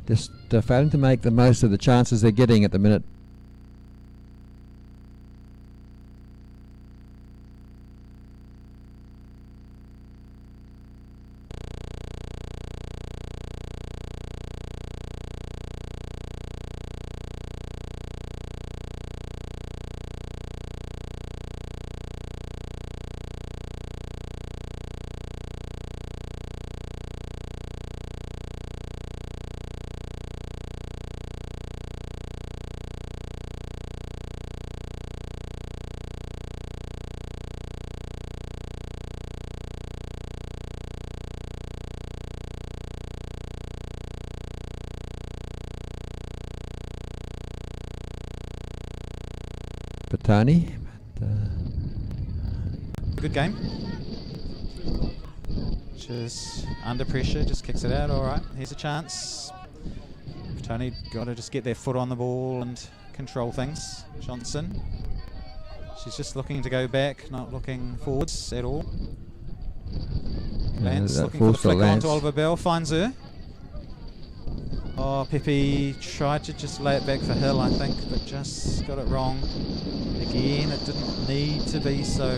Just failing to make the most of the chances they're getting at the minute. Petone. Good game. Just under pressure, just kicks it out. All right, here's a chance. Petone got to just get their foot on the ball and control things. Johnson. She's just looking to go back, not looking forwards at all. Lance that looking for the falls to flick Lance. onto Oliver Bell, finds her. Oh, Pepe tried to just lay it back for Hill, I think, but just got it wrong. Again, it didn't need to be so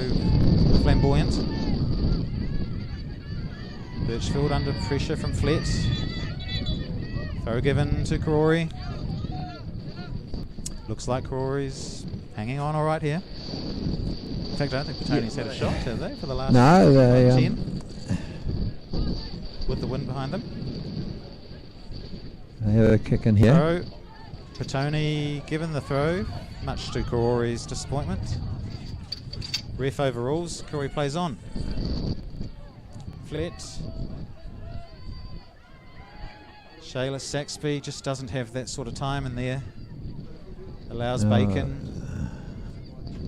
flamboyant. Birchfield under pressure from Flett. Throw given to Karori. Looks like Karori's hanging on all right here. In fact, I don't think Petone's had a shot, have they, for the last No, they, 10? With the wind behind them. They have a kick in here. Throw. Petone given the throw, much to Karori's disappointment. Ref overrules, Karori plays on. Flett. Shayla Saxby just doesn't have that sort of time in there. Allows Bacon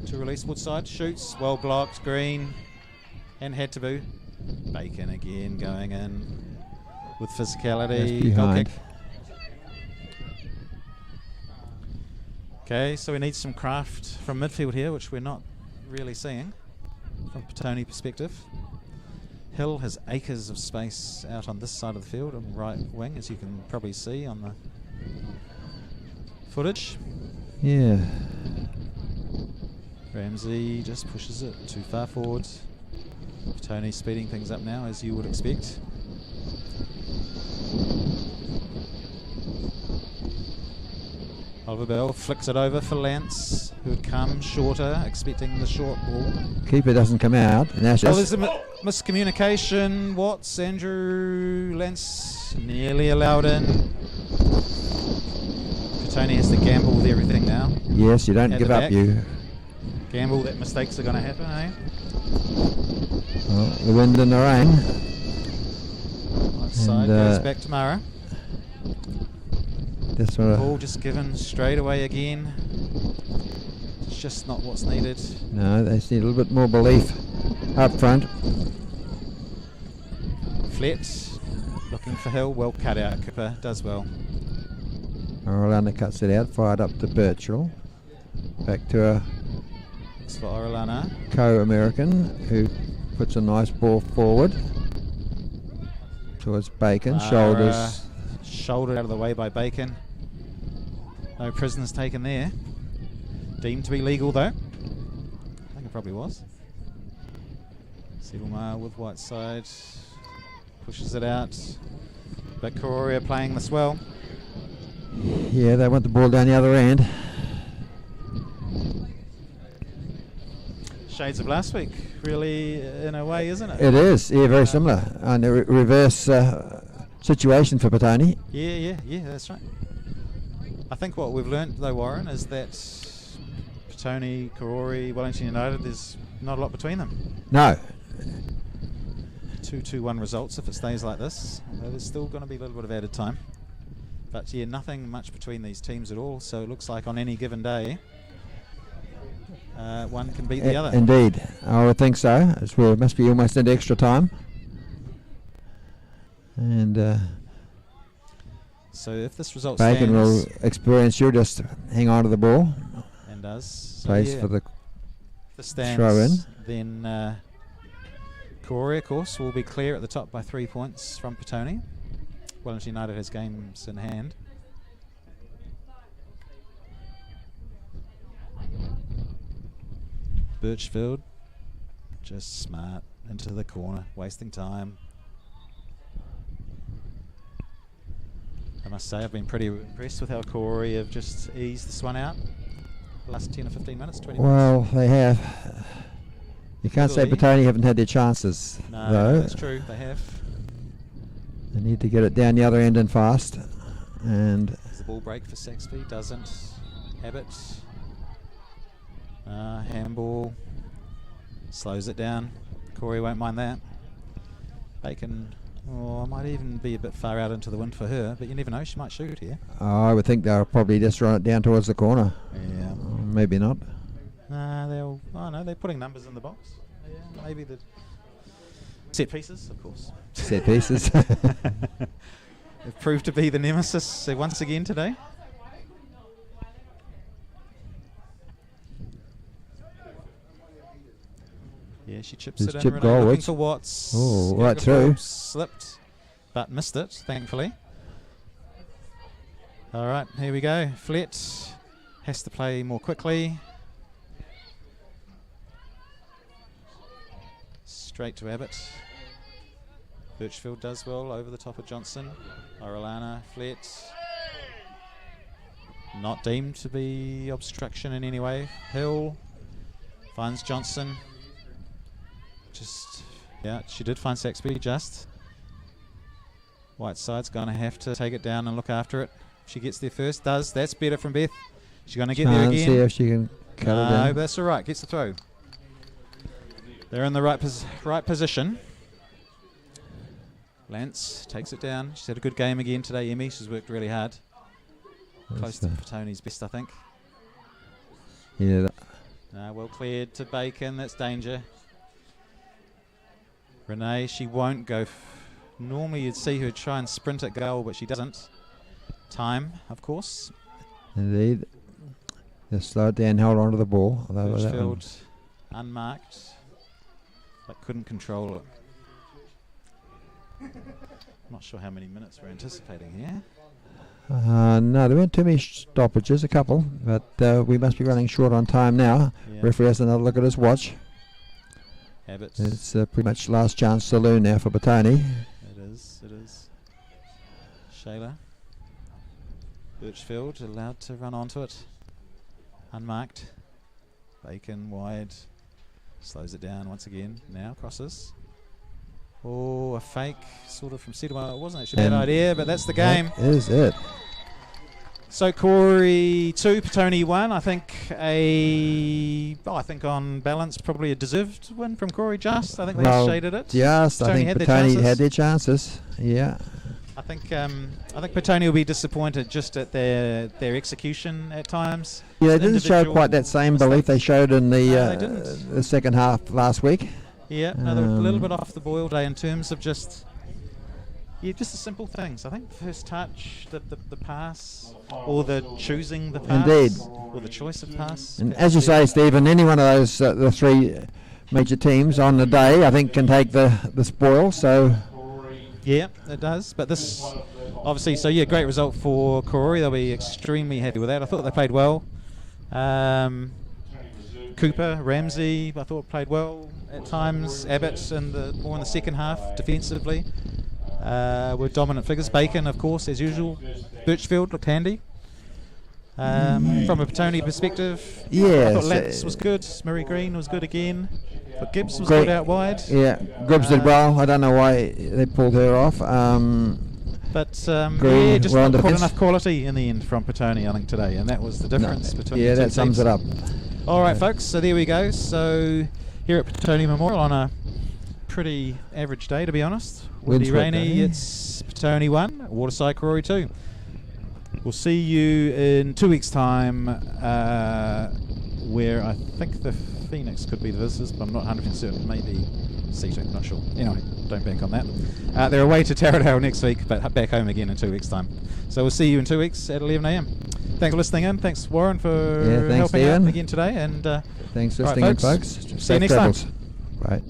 to release Woodside. Shoots, well blocked, Green, and had to boo. Bacon again going in with physicality. That's Goal behind. kick. Okay, so we need some craft from midfield here, which we're not really seeing from Petone perspective. Hill has acres of space out on this side of the field on the right wing, as you can probably see on the footage. Yeah. Ramsey just pushes it too far forward. Petone speeding things up now, as you would expect. Oliver Bell flicks it over for Lance, who comes shorter, expecting the short ball. Keeper doesn't come out. And that's There's a miscommunication. Watts, Andrew, Lance nearly allowed in. Petone has to gamble with everything now. Yes, you don't At give the up. back. You. Gamble that mistakes are going to happen, eh? Well, the wind and the rain. Right side goes back to Mara. This one. Ball just given straight away again. It's just not what's needed. No, they just need a little bit more belief up front. Flet looking for Hill. Well cut out. Cooper does well. Orellana cuts it out. Fired up to Birchall. Back to a Looks for Orellana. co-American who puts a nice ball forward towards Bacon. Shoulders. Shouldered out of the way by Bacon. No prisoners taken there. Deemed to be legal though. I think it probably was. Settlemar with Whiteside. Pushes it out. But Karori are playing this well. Yeah, they want the ball down the other end. Shades of last week, really, in a way, isn't it? It is, yeah, very similar. And a reverse situation for Petone. Yeah, that's right. I think what we've learnt, though, Warren, is that Petone, Karori, Wellington United, there's not a lot between them. No. 2-2-1 results if it stays like this. Although there's still going to be a little bit of added time. But yeah, nothing much between these teams at all. So it looks like on any given day, one can beat the other. Indeed, I would think so. It must be almost into extra time. And so if this result Bacon stands, will experience you just hang on to the ball. And does. So Place yeah, for the if this stands, throw in. Then Karori, of course, will be clear at the top by 3 points from Petone. Wellington United has games in hand. Birchfield, just smart, into the corner, wasting time. I must say I've been pretty impressed with how Karori have just eased this one out. The last 10 or 15 minutes, 20 Well, minutes. they have. You can't say Really? Petone haven't had their chances, No, though. that's true, they have. They need to get it down the other end and fast. And Does the ball break for Saxby? Doesn't. Abbott. Handball. Slows it down. Karori won't mind that. Bacon, might even be a bit far out into the wind for her, but you never know, she might shoot here. I would think they'll probably just run it down towards the corner. Yeah. Maybe not. No, they're putting numbers in the box. Yeah, maybe the set pieces, of course. Set pieces. They've proved to be the nemesis once again today. Yeah, she chips It's it in. chip Renee goal, looking which- for Watts. Oh, Yeah, right good through. ball, slipped, but missed it, thankfully. All right, here we go. Flet has to play more quickly. Straight to Abbott. Birchfield does well over the top of Johnson. Orellana, Flet. Not deemed to be obstruction in any way. Hill finds Johnson. She did find Saxby just. Whiteside's going to have to take it down and look after it. She gets there first. That's better from Beth. She's going to get there again. See if she can cut it No, in. that's all right. Gets the throw. They're in the right position. Lance takes it down. She's had a good game again today, Emmy. She's worked really hard. Close to Petone's best, I think. Yeah. Well cleared to Bacon. That's danger. Renee, she won't go. Normally you'd see her try and sprint at goal, but she doesn't. Time, of course. Indeed. Just slow it down, hold on to the ball. Although that one- Birchfield unmarked, but couldn't control it. I'm not sure how many minutes we're anticipating here. No, there weren't too many stoppages, a couple, but we must be running short on time now. Yeah. Referee has another look at his watch. Abbott. It's pretty much last chance saloon now for Petone. It is. Shayla. Birchfield allowed to run onto it. Unmarked. Bacon wide. Slows it down once again. Now crosses. Oh, a fake sort of from Sidwell. It wasn't actually a bad idea, but that's the game. That is it. So Karori 2, Petone 1. I think on balance probably a deserved win from Karori. Just I think they shaded it. Just I think Petone had their chances. Yeah. I think Petone will be disappointed just at their execution at times. Yeah, they didn't show quite that same belief they showed in the second half last week. Yeah, no, they were a little bit off the boil day in terms of just the simple things. I think first touch, the pass, or the choosing the pass, Indeed, or the choice of pass. And as you say, Stephen, any one of those the three major teams on the day, I think, can take the spoil. So yeah, it does. But this obviously, so yeah, great result for Karori. They'll be extremely happy with that. I thought they played well. Cooper, Ramsey, I thought played well at times. Abbott more in the second half defensively were dominant figures. Bacon, of course, as usual. Birchfield looked handy. From a Petone perspective, I thought Latz was good. Murray Green was good again. But Gibbs was good out wide. Yeah, Gibbs did well. I don't know why they pulled her off. But Green, yeah, just not quite enough quality in the end from Petone, I think, today, and that was the difference between the two that sums teams. it up. All right, folks, so there we go. So here at Petone Memorial on a pretty average day, to be honest. Windy, rainy, it's Petone 1, Waterside Karori 2. We'll see you in 2 weeks' time, where I think the Phoenix could be the visitors, but I'm not 100% certain. Maybe C2, not sure. Anyway, don't bank on that. They're away to Taradale next week, but back home again in 2 weeks' time. So we'll see you in 2 weeks at 11 a.m. Thanks for listening in. Thanks, Warren, for helping out again today. And thanks for listening in, folks. See you next time. Right.